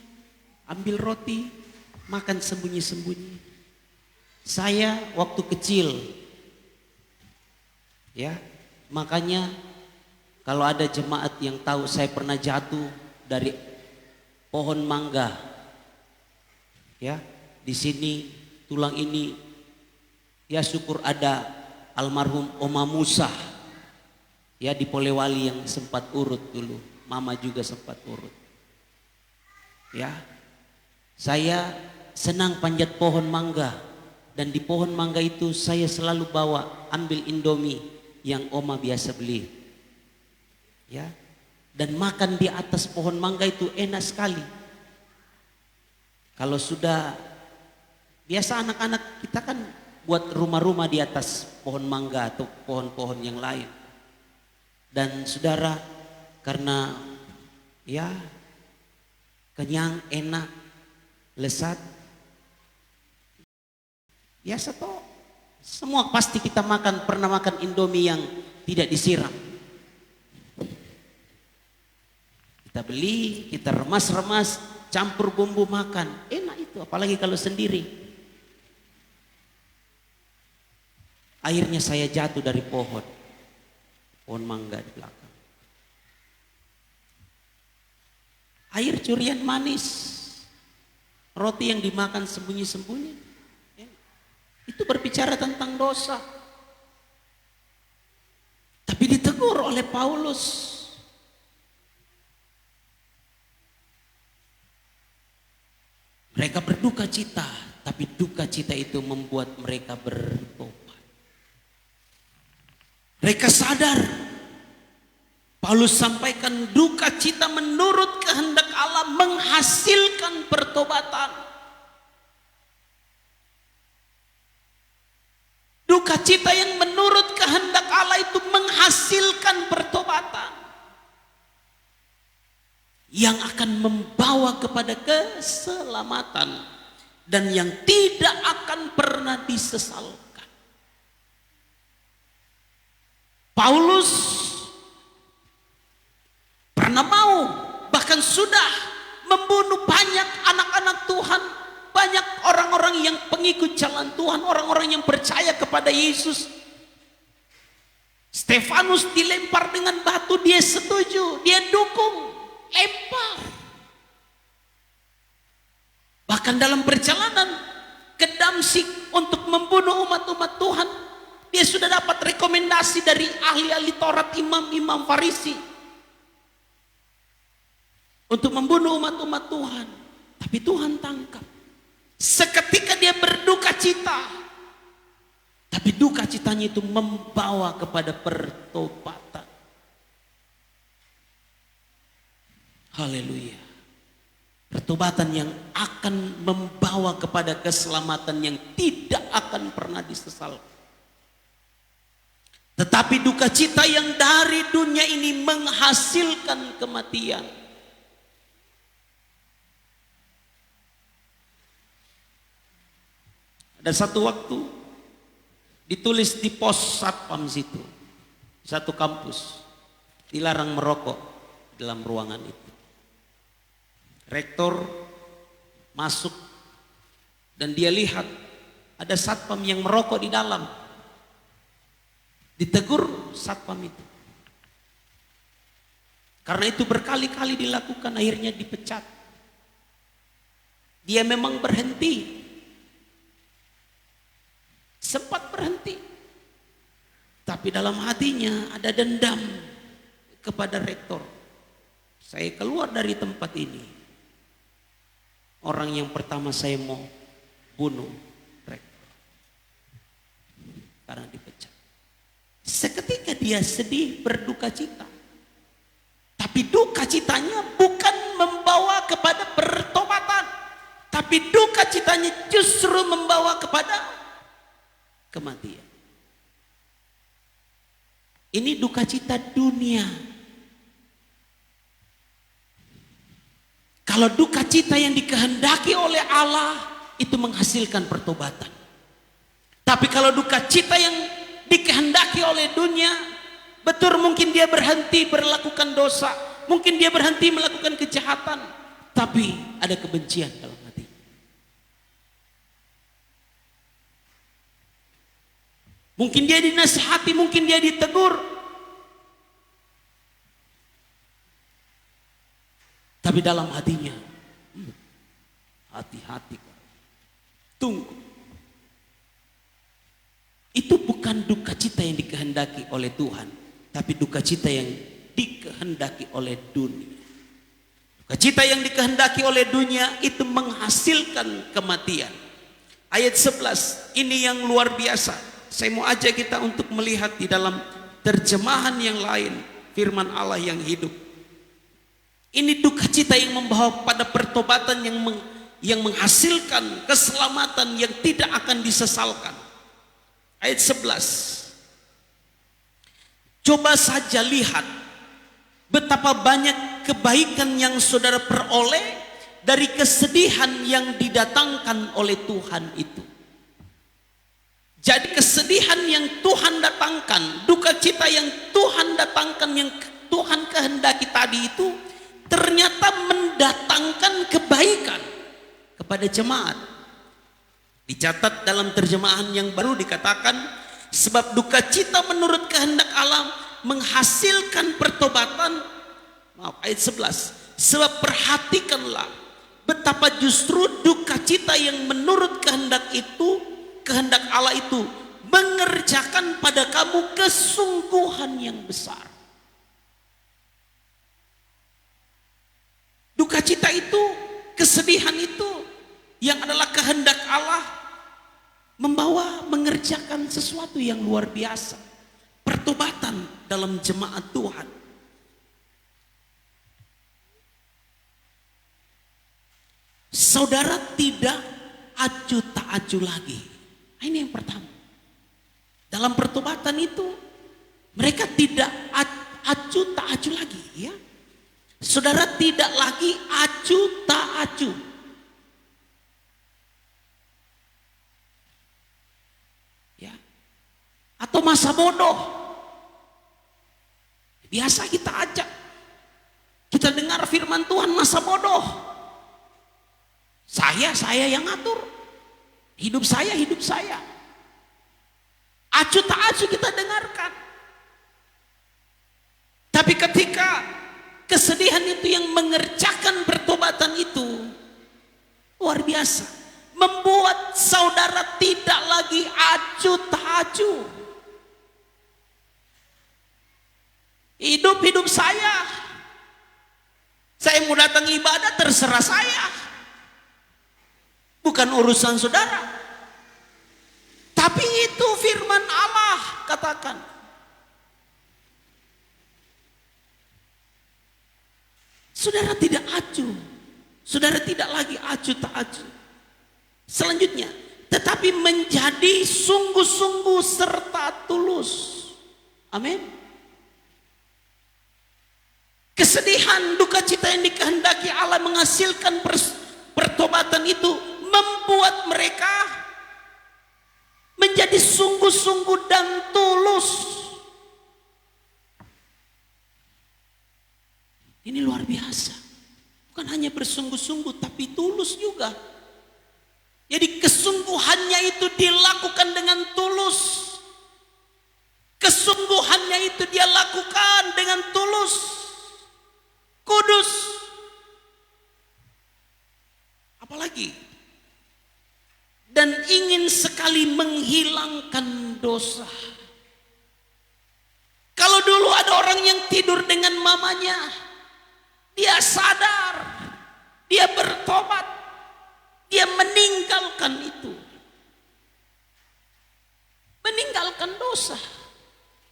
ambil roti, makan sembunyi-sembunyi. Saya waktu kecil, ya, makanya kalau ada jemaat yang tahu saya pernah jatuh dari pohon mangga, ya, di sini tulang ini, ya syukur ada almarhum Oma Musa, ya di Polewali yang sempat urut dulu, mama juga sempat urut, ya. Saya senang panjat pohon mangga dan di pohon mangga itu saya selalu bawa ambil Indomie yang Oma biasa beli, ya. Dan makan di atas pohon mangga itu enak sekali. Kalau sudah biasa anak-anak kita kan buat rumah-rumah di atas pohon mangga atau pohon-pohon yang lain. Dan saudara, karena ya kenyang, enak, lezat, biasa toh. Semua pasti kita makan, pernah makan Indomie yang tidak disiram. Kita beli, kita remas-remas, campur bumbu makan. Enak itu, apalagi kalau sendiri. Akhirnya saya jatuh dari pohon mangga di belakang. Air curian manis, roti yang dimakan sembunyi-sembunyi. Itu berbicara tentang dosa. Tapi ditegur oleh Paulus. Mereka berduka cita, tapi duka cita itu membuat mereka bertobat. Mereka sadar. Paulus sampaikan duka cita menurut kehendak Allah menghasilkan pertobatan. Duka duka cita yang menurut kehendak Allah itu menghasilkan pertobatan yang akan membawa kepada keselamatan dan yang tidak akan pernah disesalkan. Paulus pernah mau, bahkan sudah membunuh banyak anak-anak Tuhan, banyak orang-orang yang pengikut jalan Tuhan, orang-orang yang percaya kepada Yesus. Stefanus dilempar dengan batu, dia setuju, dia dukung, lempar. Bahkan dalam perjalanan ke Damsyik untuk membunuh umat-umat Tuhan, dia sudah dapat rekomendasi dari ahli-ahli Taurat, imam-imam Farisi untuk membunuh umat-umat Tuhan. Tapi Tuhan tangkap. Seketika dia berduka cita, tapi duka citanya itu membawa kepada pertobatan. Haleluya. Pertobatan yang akan membawa kepada keselamatan yang tidak akan pernah disesalkan. Tetapi duka cita yang dari dunia ini menghasilkan kematian. Ada satu waktu ditulis di pos satpam situ, satu kampus, dilarang merokok dalam ruangan itu. Rektor masuk dan dia lihat ada satpam yang merokok di dalam. Ditegur satpam itu. Karena itu berkali-kali dilakukan, akhirnya dipecat. Dia memang berhenti. Sempat berhenti. Tapi dalam hatinya ada dendam kepada rektor. Saya keluar dari tempat ini, orang yang pertama saya mau bunuh rektor. Karena dipecat. Seketika dia sedih, berduka cita. Tapi duka citanya bukan membawa kepada pertobatan. Tapi duka citanya justru membawa kepada kematian. Ini duka cita dunia. Kalau duka cita yang dikehendaki oleh Allah itu menghasilkan pertobatan. Tapi kalau duka cita yang dikehendaki oleh dunia, betul mungkin dia berhenti melakukan dosa, mungkin dia berhenti melakukan kejahatan, tapi ada kebencian dalam hati. Mungkin dia dinasihati, mungkin dia ditegur, tapi dalam hatinya hati-hati, tunggu. Itu bukan duka cita yang dikehendaki oleh Tuhan, tapi duka cita yang dikehendaki oleh dunia. Duka cita yang dikehendaki oleh dunia itu menghasilkan kematian. Ayat 11 ini yang luar biasa. Saya mau ajak kita untuk melihat di dalam terjemahan yang lain firman Allah yang hidup. Ini duka cita yang membawa pada pertobatan yang menghasilkan keselamatan yang tidak akan disesalkan. Ayat 11. Coba saja lihat betapa banyak kebaikan yang saudara peroleh dari kesedihan yang didatangkan oleh Tuhan itu. Jadi kesedihan yang Tuhan datangkan, duka cita yang Tuhan datangkan, yang Tuhan kehendaki tadi itu ternyata mendatangkan kebaikan kepada jemaat. Dicatat dalam terjemahan yang baru dikatakan, sebab duka cita menurut kehendak Allah menghasilkan pertobatan. Ayat 11. Sebab perhatikanlah betapa justru duka cita yang menurut kehendak Allah itu mengerjakan pada kamu kesungguhan yang besar. Duka cita itu, kesedihan itu yang adalah kehendak Allah membawa mengerjakan sesuatu yang luar biasa. Pertobatan dalam jemaat Tuhan. Saudara tidak acuh tak acuh lagi. Ini yang pertama. dalam pertobatan itu mereka tidak acu tak acu lagi, ya. Saudara, tidak lagi acu tak acu. Ya. Atau masa bodoh. Biasa kita ajak. Kita dengar firman Tuhan masa bodoh. Saya yang ngatur. Hidup saya. Acu tak acu kita dengarkan. Tapi ketika kesedihan itu yang mengerjakan pertobatan itu luar biasa, membuat saudara tidak lagi acu tak acu. Hidup saya mau datang ibadah terserah saya, bukan urusan saudara. Tapi itu firman Allah katakan, saudara tidak acu, saudara tidak lagi acu tak acu. Selanjutnya, tetapi menjadi sungguh-sungguh serta tulus. Amin. Kesedihan, duka cita yang dikehendaki Allah menghasilkan pertobatan itu membuat mereka menjadi sungguh-sungguh dan tulus. Ini luar biasa. Bukan hanya bersungguh-sungguh tapi tulus juga. Jadi kesungguhannya itu dilakukan dengan tulus. Kesungguhannya itu dia lakukan dengan tulus. Kudus. Apalagi? Dan ingin sekali menghilangkan dosa. Kalau dulu ada orang yang tidur dengan mamanya, dia sadar, dia bertobat, dia meninggalkan itu. Meninggalkan dosa.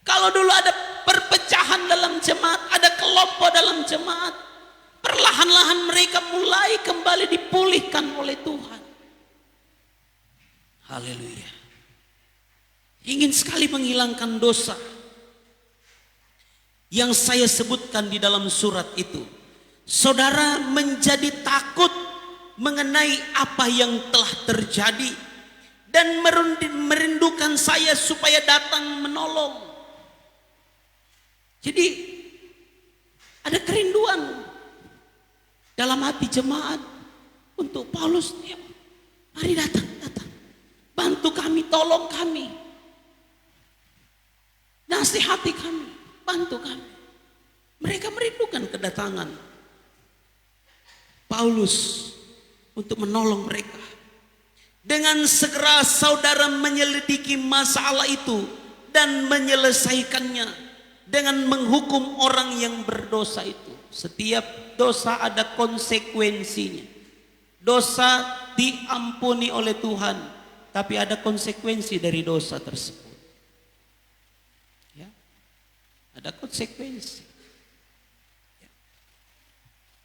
Kalau dulu ada perpecahan dalam jemaat, ada kelompok dalam jemaat, perlahan-lahan mereka mulai kembali dipulihkan oleh Tuhan. Haleluya. Ingin sekali menghilangkan dosa yang saya sebutkan di dalam surat itu. Saudara menjadi takut mengenai apa yang telah terjadi dan merindukan saya supaya datang menolong. Jadi ada kerinduan dalam hati jemaat untuk Paulus. Mari datang. Bantu kami, tolong kami. Nasihati kami, bantu kami. Mereka merindukan kedatangan Paulus untuk menolong mereka. Dengan segera saudara menyelidiki masalah itu dan menyelesaikannya. Dengan menghukum orang yang berdosa itu. Setiap dosa ada konsekuensinya. Dosa diampuni oleh Tuhan, tapi ada konsekuensi dari dosa tersebut. Ya, ada konsekuensi. Ya.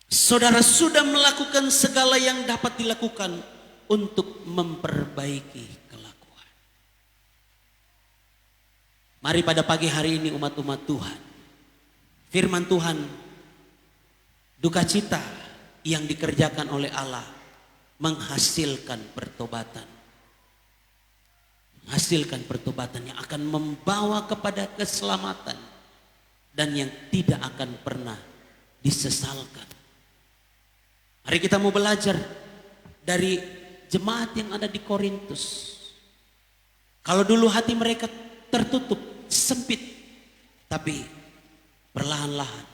Saudara sudah melakukan segala yang dapat dilakukan untuk memperbaiki. Mari pada pagi hari ini umat-umat Tuhan, firman Tuhan, duka cita yang dikerjakan oleh Allah menghasilkan pertobatan. Menghasilkan pertobatan yang akan membawa kepada keselamatan dan yang tidak akan pernah disesalkan. Mari kita mau belajar dari jemaat yang ada di Korintus. Kalau dulu hati mereka tertutup, sempit, tapi perlahan-lahan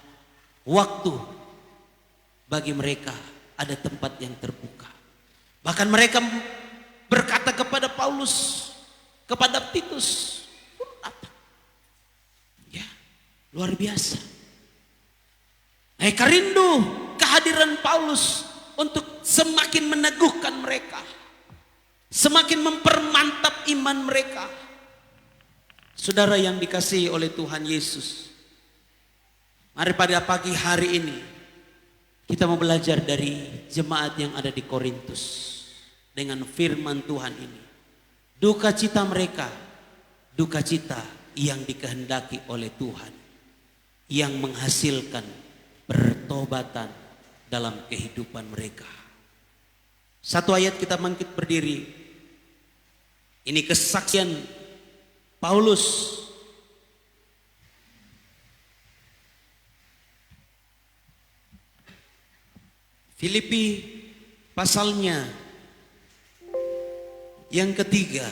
waktu bagi mereka ada tempat yang terbuka. Bahkan mereka berkata kepada Paulus, kepada Titus, ya, luar biasa. Mereka rindu kehadiran Paulus untuk semakin meneguhkan mereka, semakin mempermantap iman mereka. Saudara yang dikasihi oleh Tuhan Yesus, mari pada pagi hari ini kita mau belajar dari jemaat yang ada di Korintus dengan firman Tuhan ini. Duka cita mereka duka cita yang dikehendaki oleh Tuhan, yang menghasilkan pertobatan dalam kehidupan mereka. Satu ayat kita bangkit berdiri. Ini kesaksian Paulus. Filipi pasalnya yang ketiga.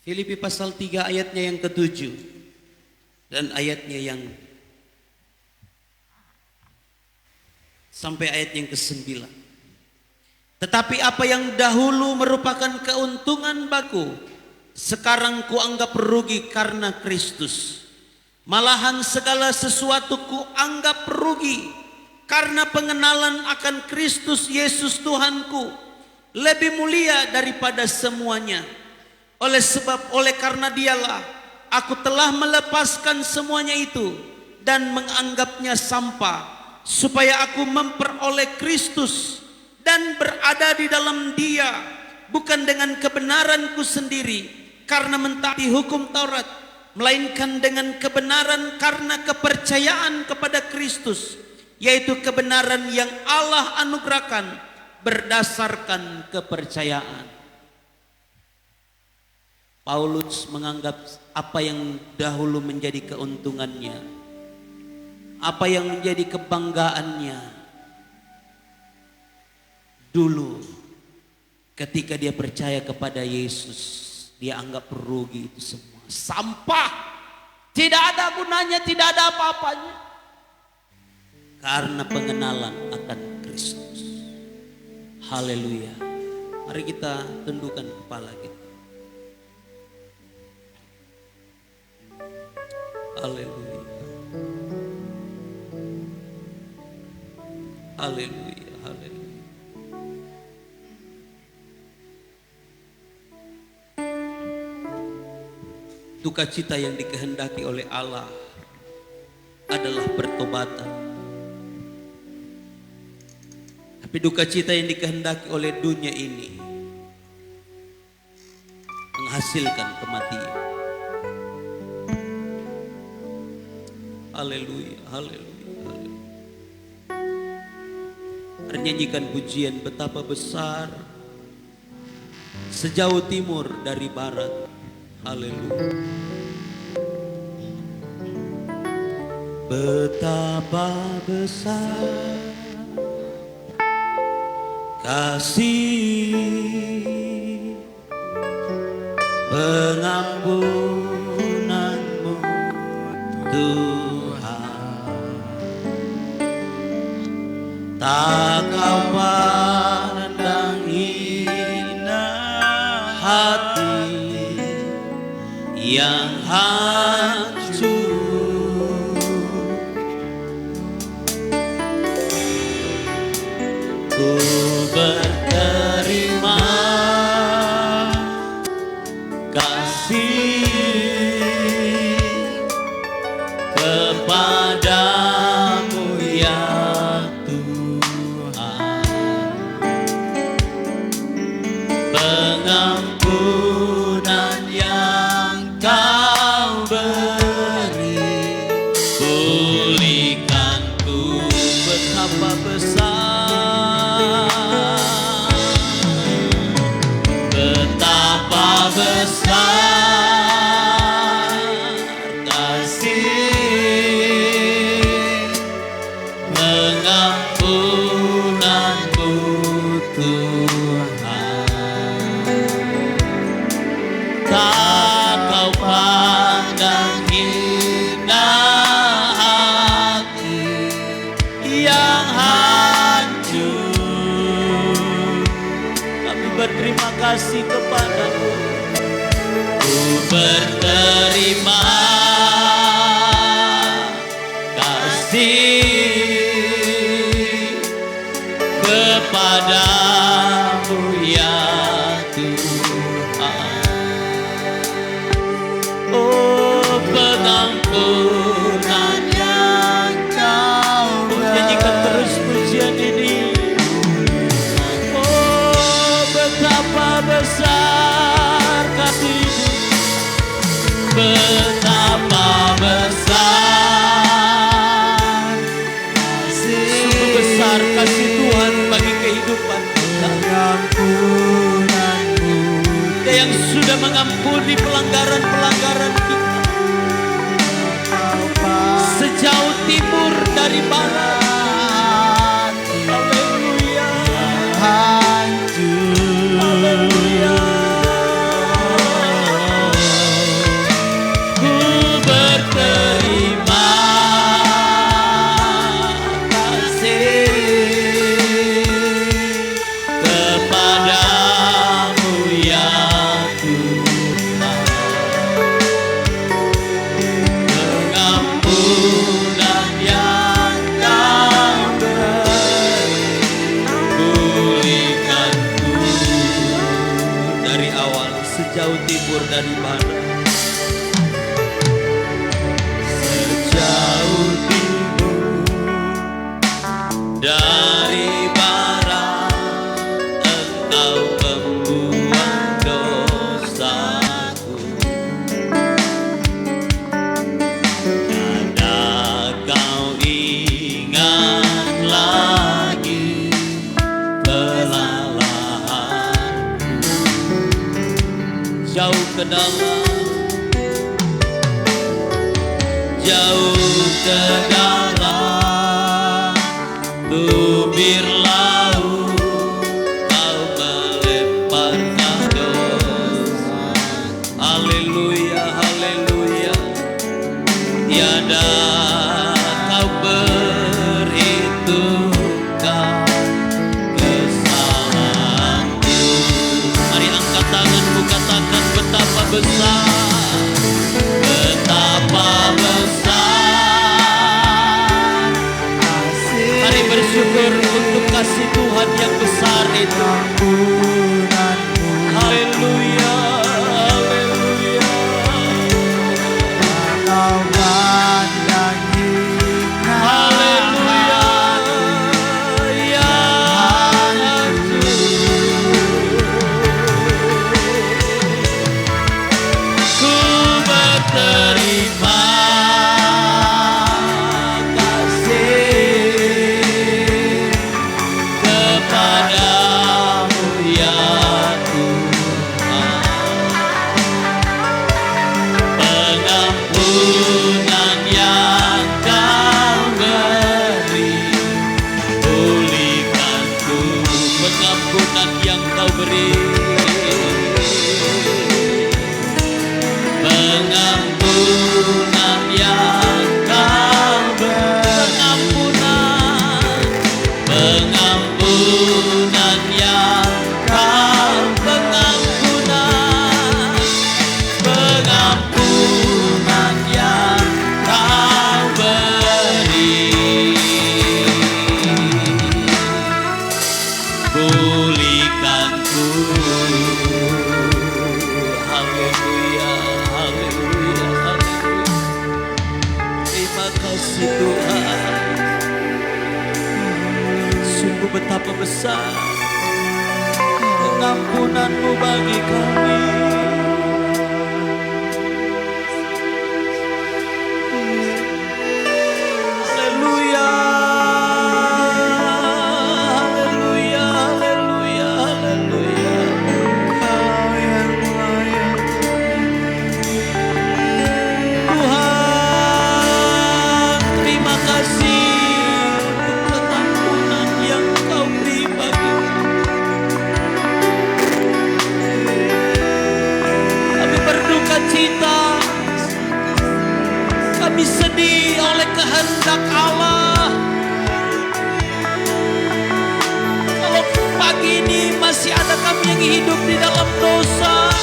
Filipi pasal 3 ayatnya yang ke-7 dan ayatnya yang sampai ayat yang ke-9. Tetapi apa yang dahulu merupakan keuntungan baku, sekarang kuanggap rugi karena Kristus. Malahan segala sesuatu kuanggap rugi karena pengenalan akan Kristus Yesus Tuhanku lebih mulia daripada semuanya. Oleh karena dialah aku telah melepaskan semuanya itu dan menganggapnya sampah, supaya aku memperoleh Kristus dan berada di dalam Dia, bukan dengan kebenaranku sendiri karena mentaati hukum Taurat, melainkan dengan kebenaran karena kepercayaan kepada Kristus, yaitu kebenaran yang Allah anugerahkan berdasarkan kepercayaan. Paulus menganggap apa yang dahulu menjadi keuntungannya, apa yang menjadi kebanggaannya dulu ketika dia percaya kepada Yesus, dia anggap rugi itu semua, sampah, tidak ada gunanya, tidak ada apa-apanya, karena pengenalan akan Kristus. Haleluya. Mari kita tundukkan kepala kita. Haleluya. Haleluya. Haleluya. Duka cita yang dikehendaki oleh Allah adalah pertobatan. Tapi duka cita yang dikehendaki oleh dunia ini menghasilkan kematian. Haleluya, haleluya, haleluya. Nyanyikan pujian betapa besar sejauh timur dari barat. Haleluya. Betapa besar kasih pengampunanmu Tuhan, tak kau pandang hina hati yang hancur. Ku berterima kasih kepadamu ya Tuhan, pengampunan yang kau beri, pulihkanku betapa besar, betapa besar kasih pengampunanmu Tuhan, tak kau pandang hina hati yang hancur. Kami berterima kasih kepadamu. Ku berterima kasih kepadamu ya Tuhan. betapa besar, sungguh besar kasih Tuhan bagi kehidupan kita. Dia yang sudah mengampuni pelanggaran-pelanggaran kita sejauh timur dari barat. Haleluya, haleluya. Ku berterima kasih kepadamu ya Tuhan, pengampunan yang Kau beri, pulihkanku dari awal sejauh timur dari barat. Sejauh timur dari barat, Engkau membuang dosaku. Ada Kau ingat lagi kesalahanku. Jauh ke dalam, jauh ke dalam tubir laut, Kau melemparkan dosa. Haleluya, haleluya. Tiada Kau perhitungkan kesalahanku. Mari angkat tanganmu, katakan betapa besar, betapa besar. Mari bersyukur untuk kasih Tuhan yang besar itu. Haleluya, haleluya. Haleluya, ya Tuhan. Ku berterima kasih kepadamu ya Tuhan, pengampunan yang Kau beri, pulihkanku. Pengampunan yang Kau beri, pengampunan yang Kau beri, pengampunan yang Kau, pengampunan yang Kau beri, pulihkanku. Haleluya, haleluya, haleluya. Terima kasih Tuhan. Sungguh betapa besar pengampunan-Mu bagi kami. Haleluya, haleluya, haleluya, haleluya. Kau yang layak Tuhan. Terima kasih untuk pengampunan yang Kau beri bagi kami. Berduka cita, kami sedih oleh kehendak Allah. Kalau pagi ini masih ada kami yang hidup di dalam dosa,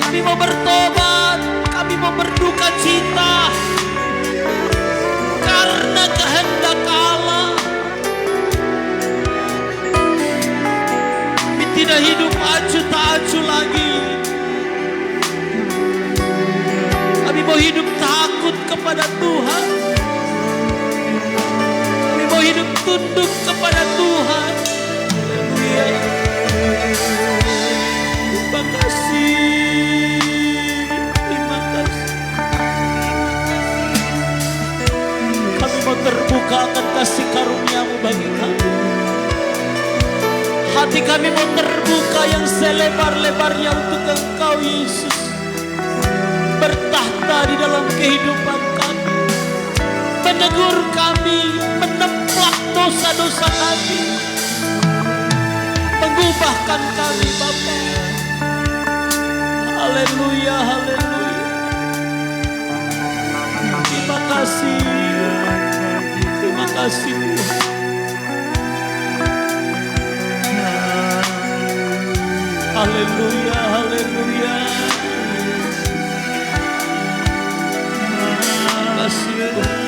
kami mau bertobat, kami mau berduka cita karena kehendak Allah. Kami tidak hidup acuh tak acuh lagi. Kami mau hidup takut kepada Tuhan. Kami mau hidup tunduk kepada Tuhan. Haleluya. Terima kasih. kasih karunia-Mu bagi kami. Hati kami mau terbuka yang selebar-lebarnya untuk Engkau Yesus, bertahta di dalam kehidupan kami, menegur kami, menempah dosa-dosa kami, mengubahkan kami Bapa. Haleluya, haleluya. Terima kasih, terima kasih Tuhan. Haleluya, haleluya. Terima kasih Tuhan.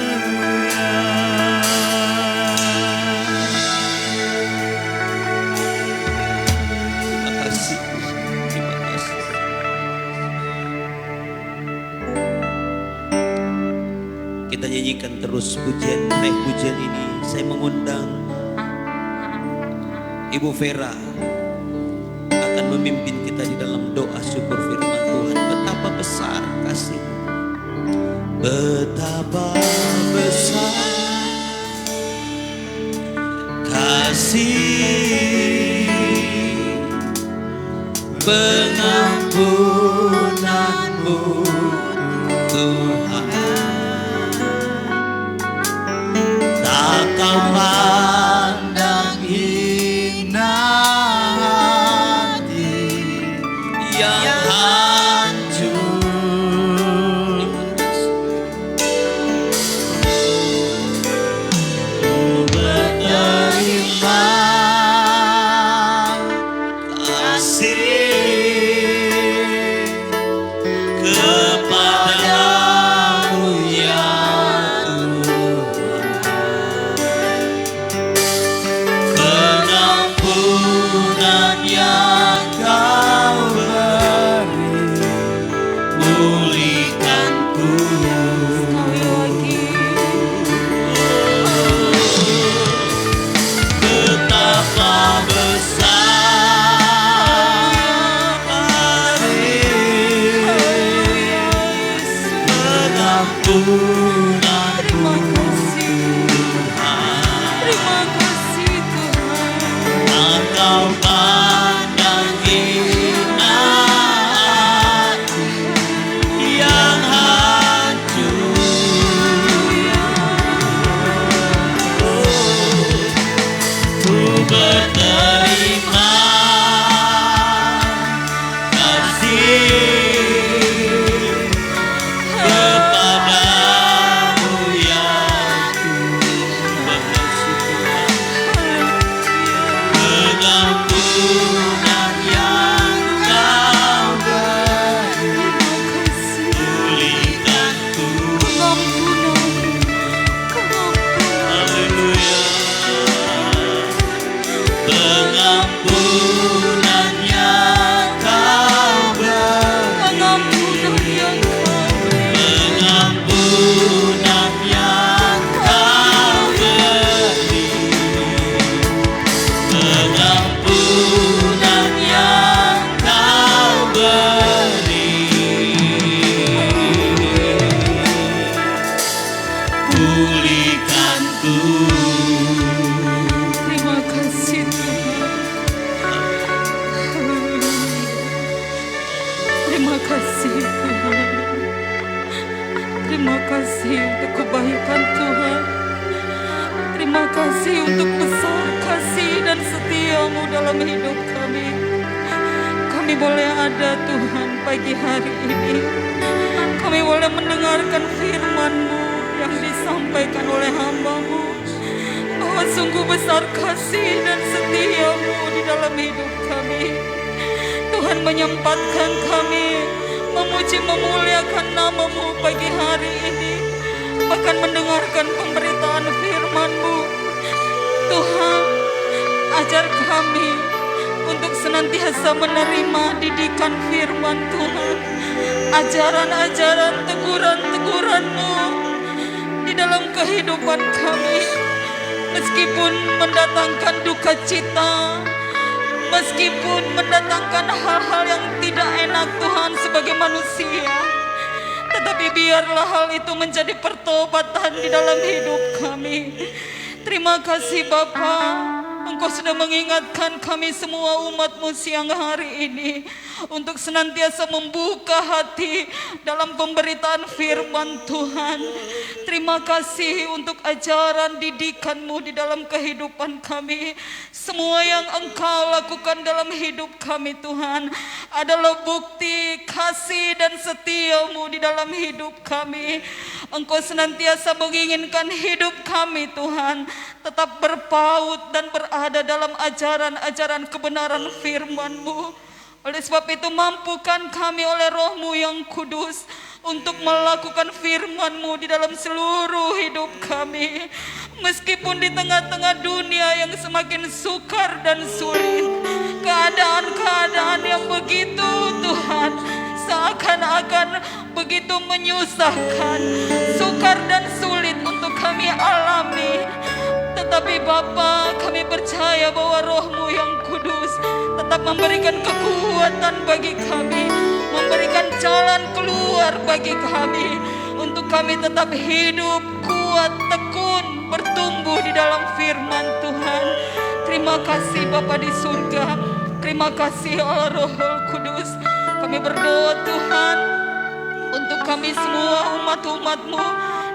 Terima kasih, terima kasih. Kita nyanyikan terus pujian, naik pujian ini. Saya mengundang Ibu Vera akan memimpin kita di dalam doa syukur firman Tuhan. Betapa besar kasih, betapa besar kasih pengampunan-Mu Tuhan. Tak Kau pandang hina yang hancur. Ku menerima kasih kepadamu ya Tuhan. Pengampunan yang Kau beri, pulihkanku. Betapa besar kasih pengampunan-Mu Tuhan. Tak Kau pandang hina hati yang hancur. Ku menerima kasih kepadamu ya Tuhan. Pengampunan yang Kau beri, pulihkanku. Haleluya. Pengampunan yang Kau beri, pengampunan yang Kau beri, pengampunan yang Kau beri, pulihkanku.
Terima kasih Tuhan. Terima kasih Tuhan. Terima kasih untuk kebaikan Tuhan. Terima kasih untuk besar kasih dan setia-Mu dalam hidup kami. Kami boleh ada Tuhan pagi hari ini. Kami boleh mendengarkan firman-Mu yang disampaikan oleh hamba-Mu, bahwa sungguh besar kasih dan setia-Mu di dalam hidup kami. Tuhan menyempatkan kami memuji memuliakan nama-Mu pagi hari ini, bahkan mendengarkan pemberitaan firman-Mu. Tuhan, ajar kami untuk senantiasa menerima didikan firman Tuhan, ajaran-ajaran, teguran-teguran-Mu di dalam kehidupan kami. Meskipun mendatangkan duka cita, meskipun mendatangkan hal-hal yang tidak enak Tuhan sebagai manusia, tetapi biarlah hal itu menjadi pertobatan di dalam hidup kami. Terima kasih Bapa, Engkau sudah mengingatkan kami semua umat-Mu siang hari ini untuk senantiasa membuka hati dalam pemberitaan firman Tuhan. Terima kasih untuk ajaran didikan-Mu di dalam kehidupan kami. Semua yang Engkau lakukan dalam hidup kami Tuhan adalah bukti kasih dan setia-Mu di dalam hidup kami. Engkau senantiasa menginginkan hidup kami Tuhan tetap berpaut dan berada dalam ajaran-ajaran kebenaran firman-Mu. Oleh sebab itu mampukan kami oleh Roh-Mu yang kudus untuk melakukan firman-Mu di dalam seluruh hidup kami. Meskipun di tengah-tengah dunia yang semakin sukar dan sulit, keadaan-keadaan yang begitu Tuhan seakan-akan begitu menyusahkan, sukar dan sulit untuk kami alami. Tetapi Bapa, kami percaya bahwa Roh-Mu yang kudus tetap memberikan kekuatan bagi kami, memberikan jalan keluar bagi kami, untuk kami tetap hidup, kuat, tekun, bertumbuh di dalam firman Tuhan. Terima kasih Bapa di surga, terima kasih Allah Roh Kudus. Kami berdoa Tuhan untuk kami semua umat-umat-Mu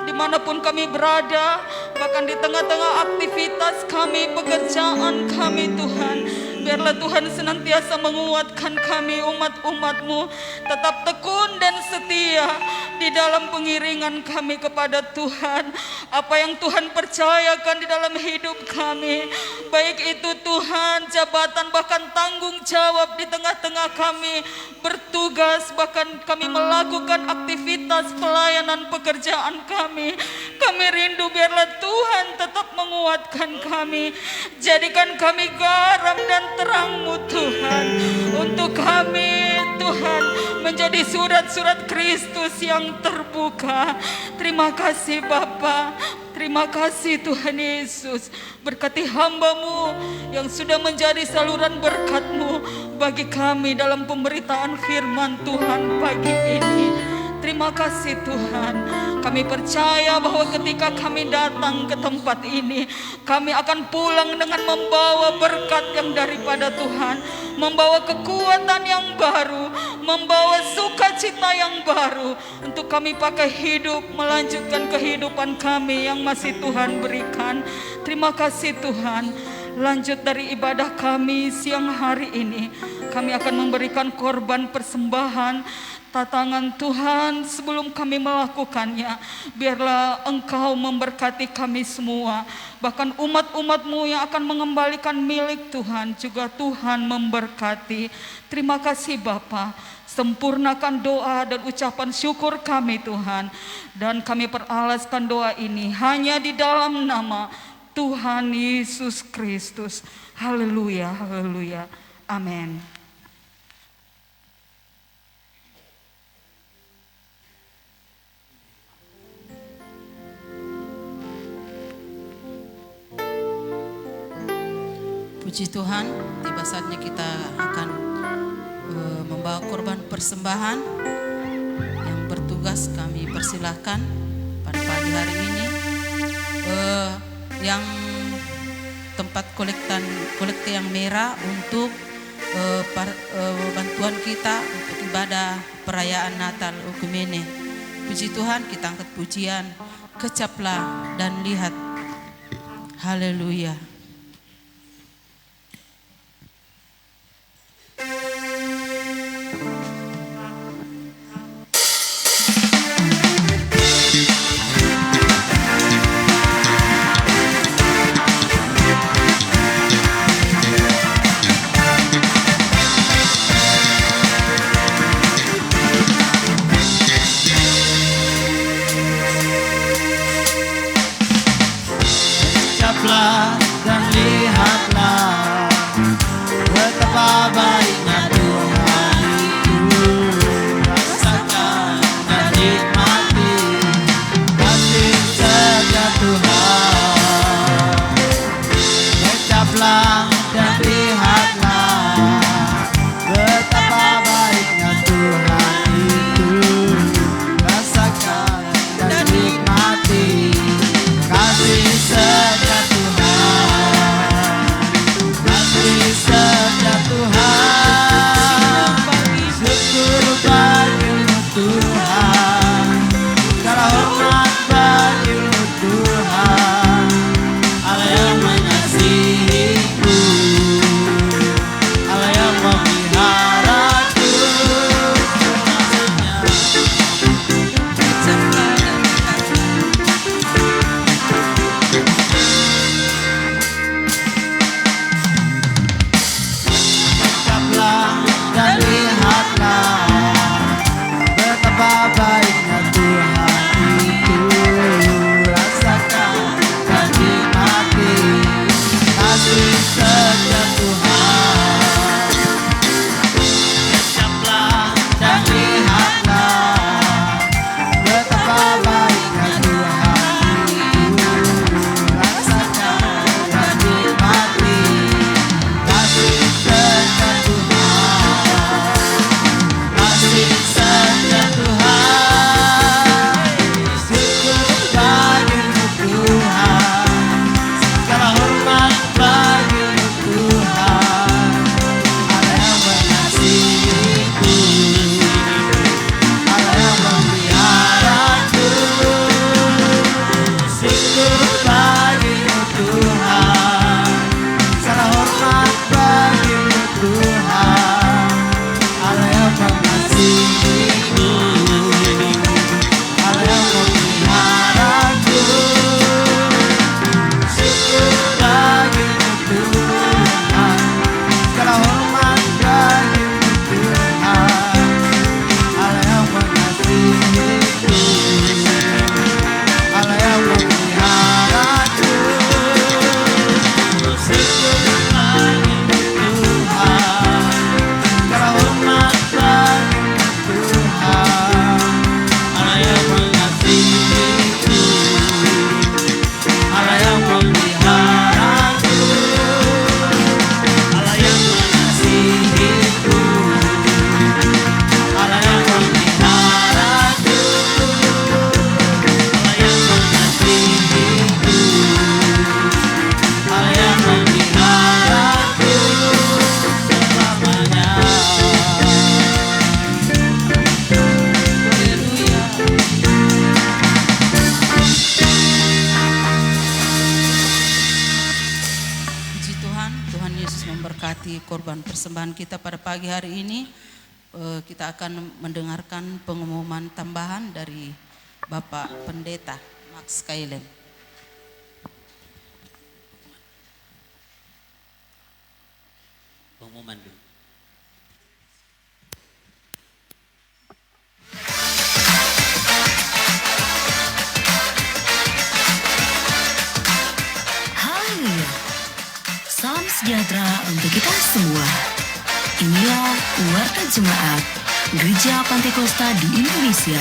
dimanapun kami berada, bahkan di tengah-tengah aktivitas kami, pekerjaan kami Tuhan. Biarlah Tuhan senantiasa menguatkan kami umat-umat-Mu tetap tekun dan setia di dalam pengiringan kami kepada Tuhan. Apa yang Tuhan percayakan di dalam hidup kami, baik itu Tuhan jabatan bahkan tanggung jawab di tengah-tengah kami bertugas, bahkan kami melakukan aktivitas pelayanan pekerjaan kami. Kami rindu biarlah Tuhan tetap menguatkan kami, jadikan kami garam dan terang-Mu Tuhan, untuk kami Tuhan menjadi surat-surat Kristus yang terbuka. Terima kasih Bapa, terima kasih Tuhan Yesus. Berkati hamba-Mu yang sudah menjadi saluran berkat-Mu bagi kami dalam pemberitaan firman Tuhan pagi ini. Terima kasih Tuhan. Kami percaya bahwa ketika kami datang ke tempat ini, kami akan pulang dengan membawa berkat yang daripada Tuhan, membawa kekuatan yang baru, membawa sukacita yang baru untuk kami pakai hidup, melanjutkan kehidupan kami yang masih Tuhan berikan. Terima kasih Tuhan. Lanjut dari ibadah kami siang hari ini, kami akan memberikan korban persembahan. Tatangan Tuhan sebelum kami melakukannya, biarlah Engkau memberkati kami semua. Bahkan umat-umat-Mu yang akan mengembalikan milik Tuhan juga Tuhan memberkati. Terima kasih Bapa. Sempurnakan doa dan ucapan syukur kami Tuhan. Dan kami peralaskan doa ini hanya di dalam nama Tuhan Yesus Kristus. Haleluya, haleluya. Amin.
Puji Tuhan, tiba saatnya kita akan membawa korban persembahan. Yang bertugas kami persilahkan pada pagi hari ini, yang tempat kolekte yang merah untuk bantuan kita untuk ibadah perayaan Natal Okumene. Puji Tuhan, kita angkat pujian, kecaplah dan lihat. Haleluya. memberkati korban persembahan kita pada pagi hari ini. Kita akan mendengarkan pengumuman tambahan dari Bapak Pendeta Max Kailem.
Pengumuman dulu.
Haleluya. Salam sejahtera untuk kita semua. Inilah Warta Jemaat Gereja Pantekosta di Indonesia,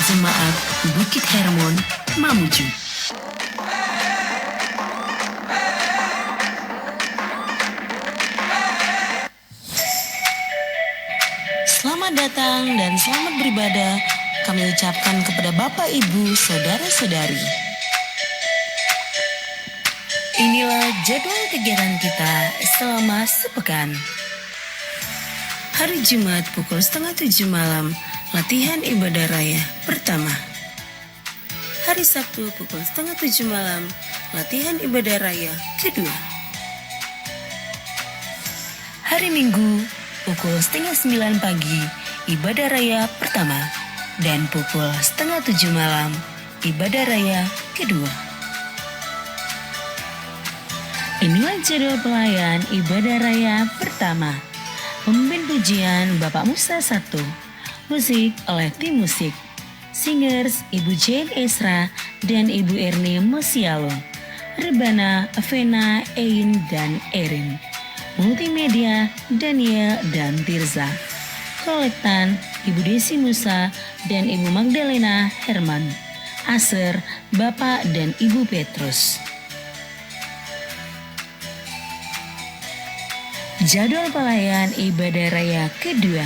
Jemaat Bukit Hermon, Mamuju. Selamat datang dan selamat beribadah kami ucapkan kepada Bapak, Ibu, Saudara-saudari. Inilah jadwal kegiatan kita selama sepekan. Hari Jumat pukul 6:30 malam, latihan ibadah raya pertama. Hari Sabtu pukul 6:30 malam, latihan ibadah raya kedua. Hari Minggu pukul 8:30 pagi, ibadah raya pertama. Dan pukul 6:30 malam, ibadah raya kedua. Inilah jadwal pelayan ibadah raya pertama. Pemimpin pujian Bapak Musa 1, musik oleh tim musik, singers Ibu Jane Esra dan Ibu Erni Mosialo, rebana Vena, Ein, dan Erin, multimedia Daniel dan Tirza, kolektan Ibu Desi Musa dan Ibu Magdalena Herman, aser Bapak dan Ibu Petrus. Jadwal pelayan ibadah raya kedua.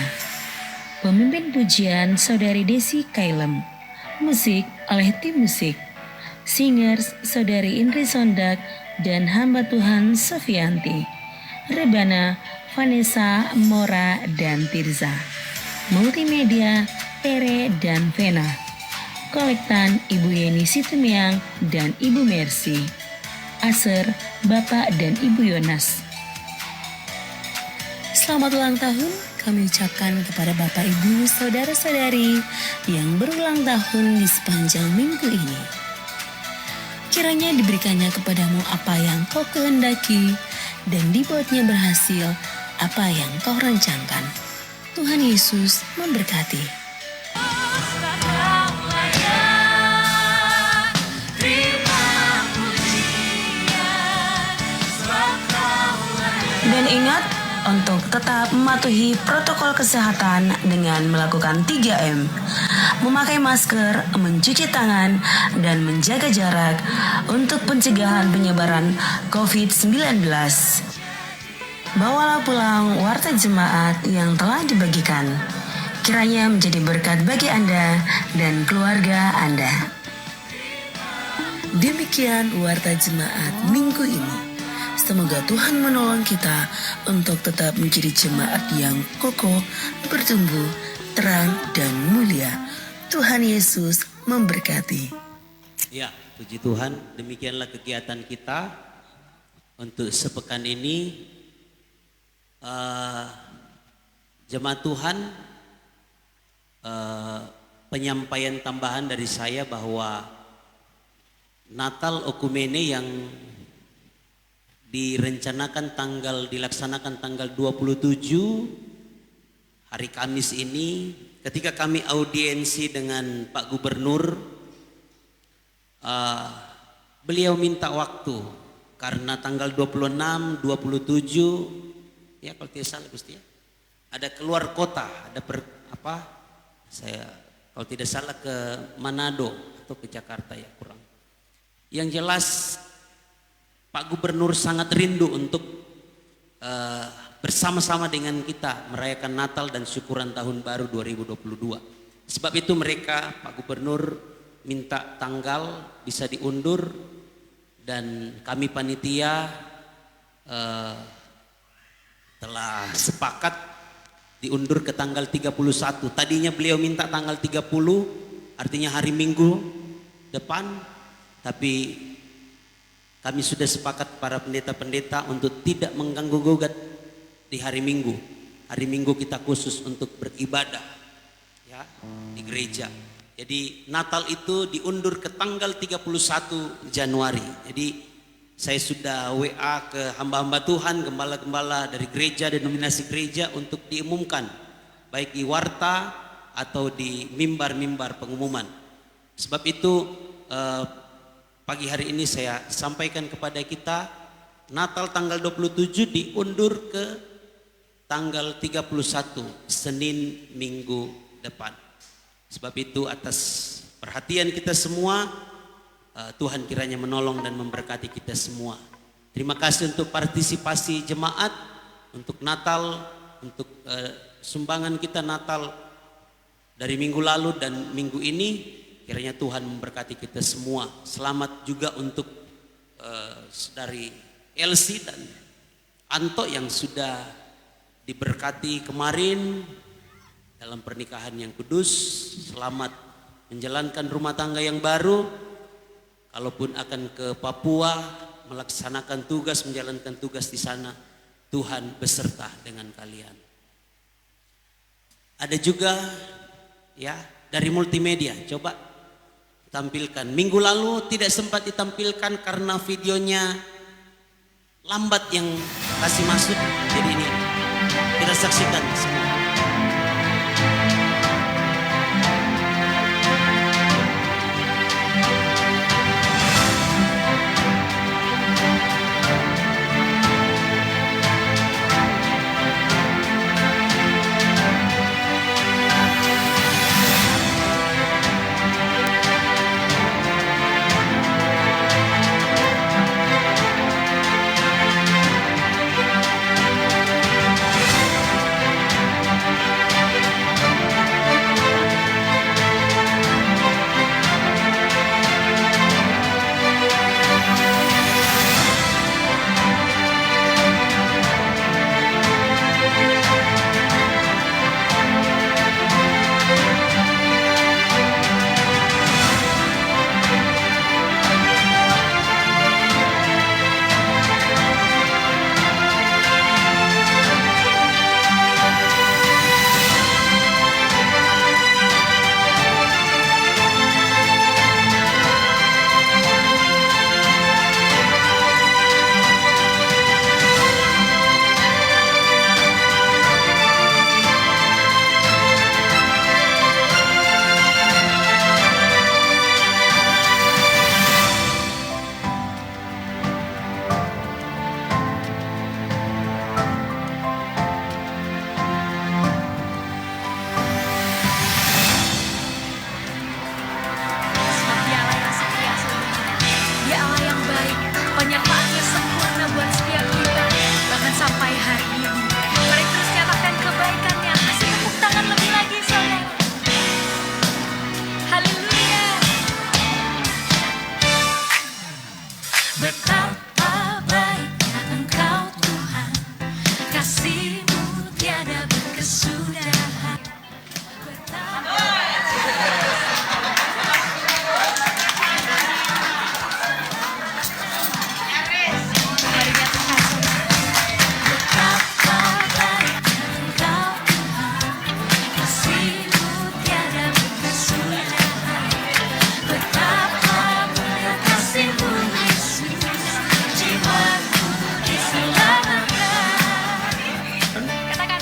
Pemimpin pujian Saudari Desi Kailem, musik oleh tim musik, singers Saudari Indri Sondak dan hamba Tuhan Sofianti, rebana Vanessa, Mora, dan Tirza, multimedia Tere dan Vena, kolektan Ibu Yeni Situmiang dan Ibu Mercy, aser Bapak dan Ibu Yonas. Selamat ulang tahun kami ucapkan kepada Bapak, Ibu, Saudara-saudari yang berulang tahun di sepanjang minggu ini. Kiranya diberikannya kepadamu apa yang kau kehendaki dan dibuatnya berhasil apa yang kau rancangkan. Tuhan Yesus memberkati. Dan ingat untuk tetap mematuhi protokol kesehatan dengan melakukan 3M, memakai masker, mencuci tangan, dan menjaga jarak untuk pencegahan penyebaran COVID-19. Bawalah pulang warta jemaat yang telah dibagikan. Kiranya menjadi berkat bagi Anda dan keluarga Anda. Demikian warta jemaat minggu ini. Semoga Tuhan menolong kita untuk tetap menjadi jemaat yang kokoh, bertumbuh, terang, dan mulia. Tuhan Yesus memberkati.
Ya, puji Tuhan, demikianlah kegiatan kita untuk sepekan ini. Jemaat Tuhan, penyampaian tambahan dari saya bahwa Natal Okumene yang dilaksanakan tanggal 27 hari Kamis ini, ketika kami audiensi dengan Pak Gubernur, beliau minta waktu karena tanggal 26, 27 ya kalau tidak salah Gusti ya, ada keluar kota, ada saya kalau tidak salah ke Manado atau ke Jakarta ya kurang. Yang jelas Pak Gubernur sangat rindu untuk bersama-sama dengan kita merayakan Natal dan syukuran tahun baru 2022. Sebab itu mereka, Pak Gubernur minta tanggal bisa diundur dan kami panitia telah sepakat diundur ke tanggal 31. Tadinya beliau minta tanggal 30, artinya hari Minggu depan, tapi kami sudah sepakat para pendeta-pendeta untuk tidak mengganggu gugat di hari Minggu. Hari Minggu kita khusus untuk beribadah ya di gereja. Jadi Natal itu diundur ke tanggal 31 Januari. Jadi saya sudah WA ke hamba-hamba Tuhan, gembala-gembala dari gereja, denominasi gereja untuk diumumkan baik di warta atau di mimbar-mimbar pengumuman. Sebab itu pagi hari ini saya sampaikan kepada kita, Natal tanggal 27 diundur ke tanggal 31 Senin minggu depan. Sebab itu atas perhatian kita semua, Tuhan kiranya menolong dan memberkati kita semua. Terima kasih untuk partisipasi jemaat untuk Natal, untuk sumbangan kita Natal dari minggu lalu dan minggu ini. Kiranya Tuhan memberkati kita semua. Selamat juga untuk dari Elsie dan Anto yang sudah diberkati kemarin dalam pernikahan yang kudus. Selamat menjalankan rumah tangga yang baru. Kalaupun akan ke Papua melaksanakan tugas, menjalankan tugas di sana, Tuhan beserta dengan kalian. Ada juga ya dari multimedia, coba tampilkan. Minggu lalu tidak sempat ditampilkan karena videonya lambat yang kasih masuk. Jadi ini kita saksikan semua.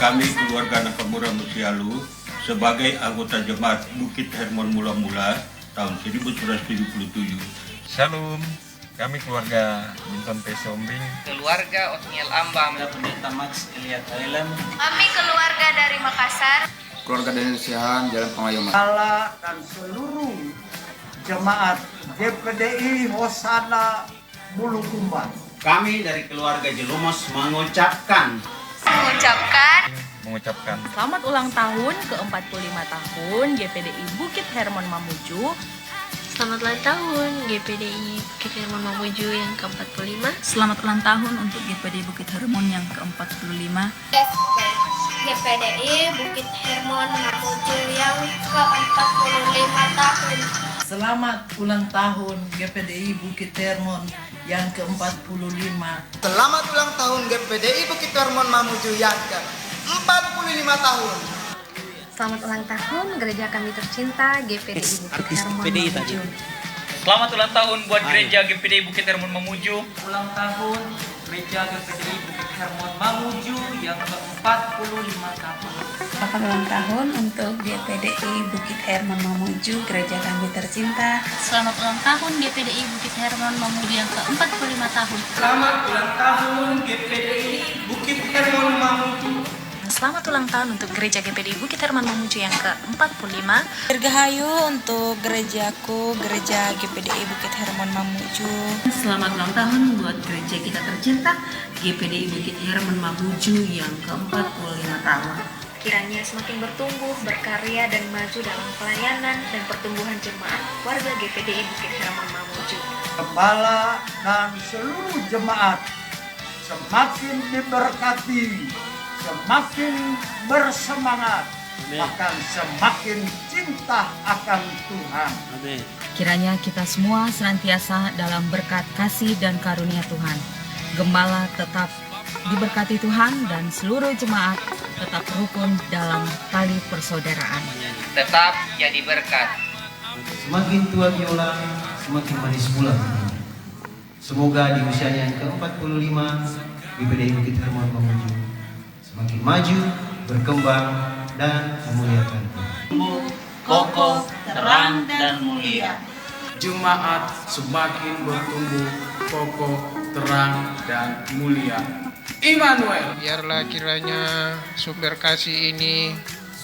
Kami keluarga Nakamura Musialu sebagai anggota jemaat Bukit Hermon Mula-Mula tahun 1977.
Shalom, kami keluarga Binton P. Sombing.
Keluarga Otniel Ambam.
Pendeta Max Eliat Thailand.
Kami keluarga dari Makassar.
Keluarga Daniel Sihan, Jalan Pengayoman.
Allah dan seluruh jemaat GPDI Hosana Bulukumba.
Kami dari keluarga Jelumos mengucapkan
selamat ulang tahun ke-45 tahun GPDI Bukit Hermon Mamuju.
Selamat ulang tahun GPDI Bukit Hermon Mamuju yang ke-45.
Selamat ulang tahun untuk GPDI Bukit Hermon yang ke-45.
GPDI Bukit Hermon Mamuju yang ke-45 tahun.
Selamat ulang tahun GPDI Bukit Hermon
yang ke-45.
Selamat ulang tahun GPDI Bukit Hermon Mamuju yang ke-45 tahun.
Selamat ulang tahun gereja kami tercinta GPDI Bukit Hermon Mamuju.
Selamat ulang tahun buat gereja GPDI Bukit Hermon Mamuju.
Ulang tahun gereja GPDI Bukit Hermon Mamuju yang ke-45 tahun.
Selamat ulang tahun untuk GPDI Bukit Hermon Mamuju, gereja kami tercinta.
Selamat ulang tahun GPDI Bukit Hermon Mamuju yang ke-45 tahun.
Selamat ulang tahun GPDI Bukit Hermon Mamuju.
Selamat ulang tahun untuk gereja GPDI Bukit Hermon Mamuju yang ke-45.
Dirgahayu untuk gerejaku, gereja GPDI Bukit Hermon Mamuju.
Selamat ulang tahun buat gereja kita tercinta, GPDI Bukit Hermon Mamuju yang ke-45 tahun.
Kiranya semakin bertumbuh, berkarya, dan maju dalam pelayanan dan pertumbuhan jemaat warga GPDI Bukit Hermon Mamuju.
Kepala dan seluruh jemaat semakin diberkati, semakin bersemangat, akan semakin cinta akan Tuhan.
Amin.
Kiranya kita semua senantiasa dalam berkat kasih dan karunia Tuhan. Gembala tetap diberkati Tuhan dan seluruh jemaat tetap rukun dalam tali persaudaraan.
Tetap jadi berkat.
Semakin tua biola, semakin manis pula. Semoga di usianya yang ke-45 GPDI Bukit Hermon Mamuju semakin maju, berkembang, dan memuliakan Tuhan.
Kokoh, terang, dan mulia.
Jemaat semakin bertumbuh, kokoh, terang, dan mulia. Immanuel.
Biarlah kiranya sumber kasih ini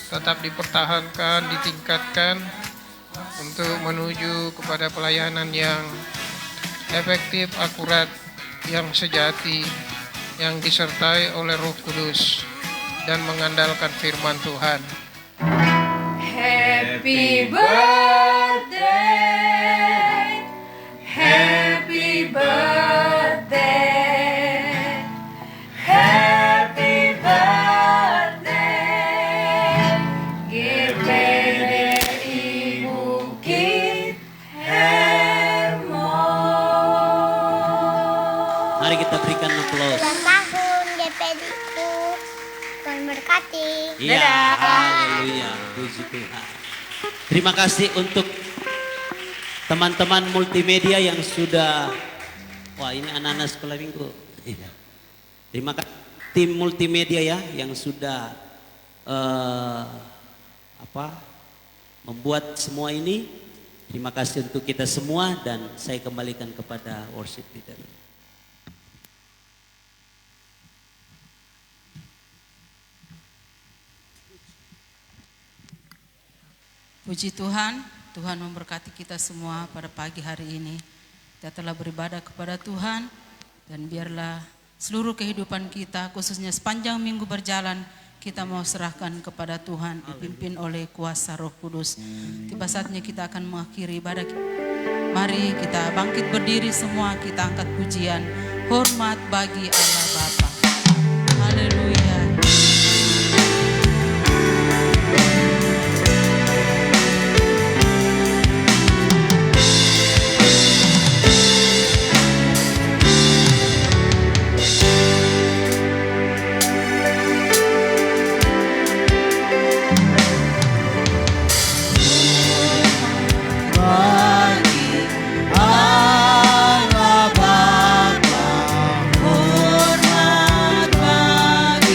tetap dipertahankan, ditingkatkan untuk menuju kepada pelayanan yang efektif, akurat, yang sejati, yang disertai oleh Roh Kudus dan mengandalkan firman Tuhan.
Happy birthday, happy birthday, happy birthday, GPDI Bukit Hermon.
Mari kita berikan aplaus.
Ulang tahun GPDI-ku, Tuhan berkati.
Iya, haleluya, puji Tuhan. Terima kasih untuk teman-teman multimedia yang sudah, wah ini anak-anak sekolah minggu. Terima kasih tim multimedia ya yang sudah membuat semua ini. Terima kasih untuk kita semua dan saya kembalikan kepada worship leader.
Puji Tuhan, Tuhan memberkati kita semua pada pagi hari ini. Kita telah beribadah kepada Tuhan dan biarlah seluruh kehidupan kita, khususnya sepanjang minggu berjalan, kita mau serahkan kepada Tuhan, dipimpin oleh kuasa Roh Kudus. Tiba saatnya kita akan mengakhiri ibadah. Mari kita bangkit berdiri semua, kita angkat pujian. Hormat bagi Allah Bapa. Haleluya.
Allah Bapa, hormat bagi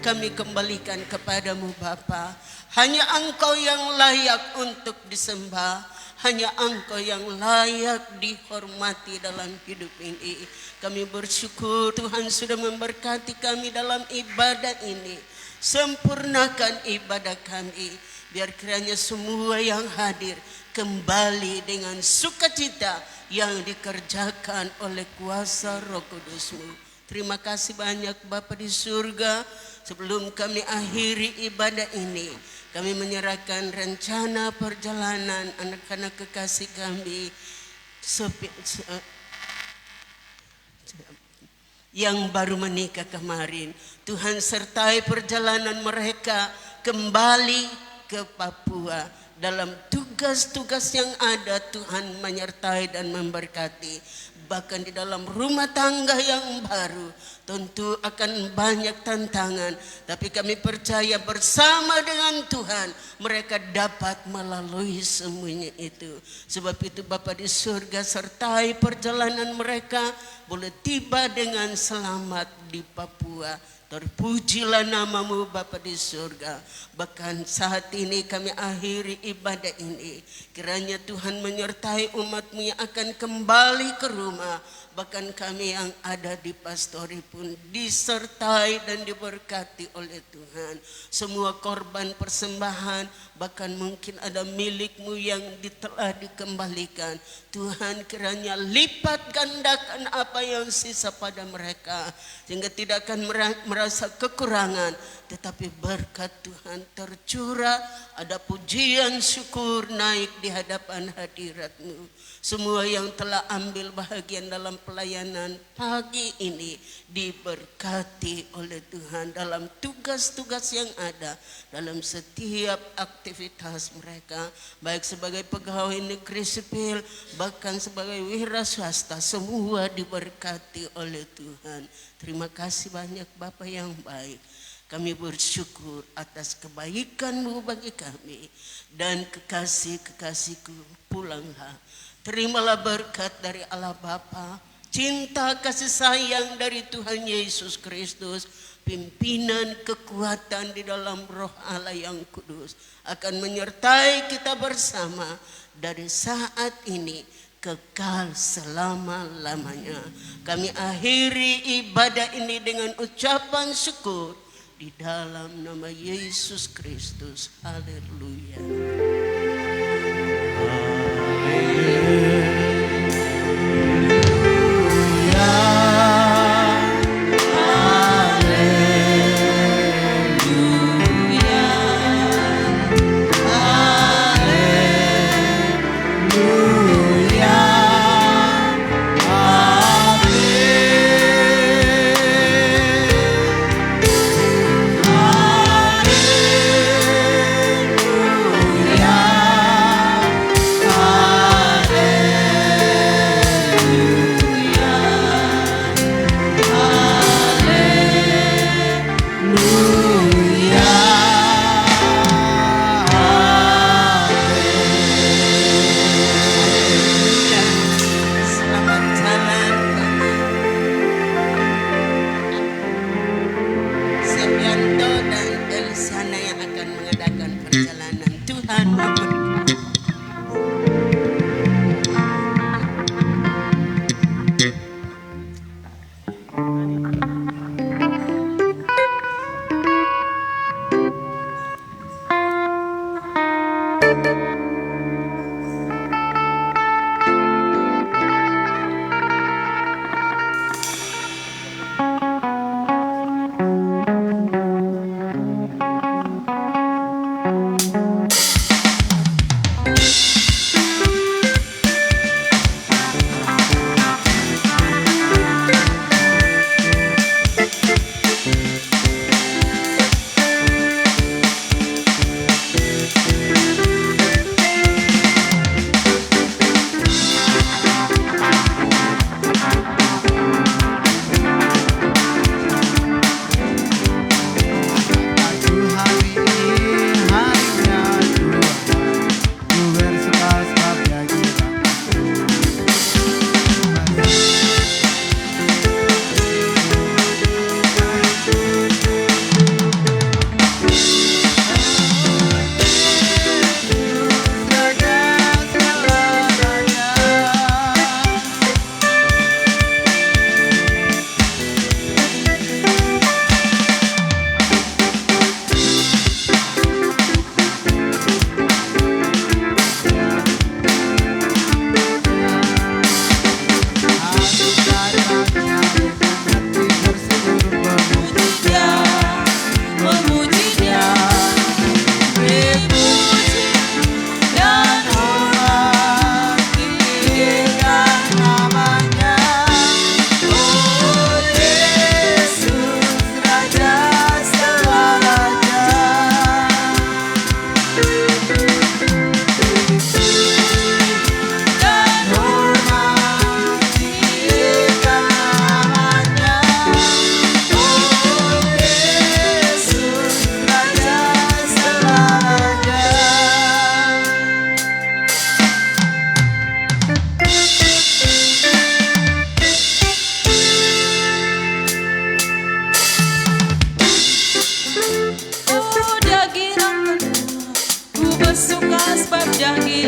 kami kembalikan kepadamu Bapa. Hanya Engkau yang layak untuk disembah. Hanya Engkau yang layak dihormati dalam hidup ini. Kami bersyukur Tuhan sudah memberkati kami dalam ibadah ini. Sempurnakan ibadah kami. Biar kiranya semua yang hadir kembali dengan sukacita yang dikerjakan oleh kuasa Roh Kudus-Mu. Terima kasih banyak Bapa di surga. Sebelum kami akhiri ibadah ini, kami menyerahkan rencana perjalanan anak-anak kekasih kami yang baru menikah kemarin. Tuhan sertai perjalanan mereka kembali ke Papua. Dalam tugas-tugas yang ada Tuhan menyertai dan memberkati. Bahkan di dalam rumah tangga yang baru tentu akan banyak tantangan. Tapi kami percaya bersama dengan Tuhan mereka dapat melalui semuanya itu. Sebab itu Bapa di surga sertai perjalanan mereka boleh tiba dengan selamat di Papua. Terpujilah namamu Bapa di surga. Bahkan saat ini kami akhiri ibadah ini. Kiranya Tuhan menyertai umat-Mu yang akan kembali ke rumah. Bahkan kami yang ada di pastori pun disertai dan diberkati oleh Tuhan. Semua korban persembahan, bahkan mungkin ada milik-Mu yang telah dikembalikan. Tuhan kiranya lipat gandakan apa yang sisa pada mereka. Sehingga tidak akan merasa kekurangan. Tetapi berkat Tuhan tercurah. Ada pujian syukur naik di hadapan hadirat-Mu. Semua yang telah ambil bahagian dalam pelayanan pagi ini diberkati oleh Tuhan dalam tugas-tugas yang ada dalam setiap aktivitas mereka, baik sebagai pegawai negeri sipil bahkan sebagai wira swasta, semua diberkati oleh Tuhan. Terima kasih banyak Bapa yang baik. Kami bersyukur atas kebaikan-Mu bagi kami dan kekasih-kekasihku pulanglah. Terimalah berkat dari Allah Bapa, cinta kasih sayang dari Tuhan Yesus Kristus, pimpinan kekuatan di dalam Roh Allah yang kudus akan menyertai kita bersama dari saat ini kekal selama-lamanya. Kami akhiri ibadah ini dengan ucapan syukur di dalam nama Yesus Kristus. Haleluya.
Haleluya.
menjadi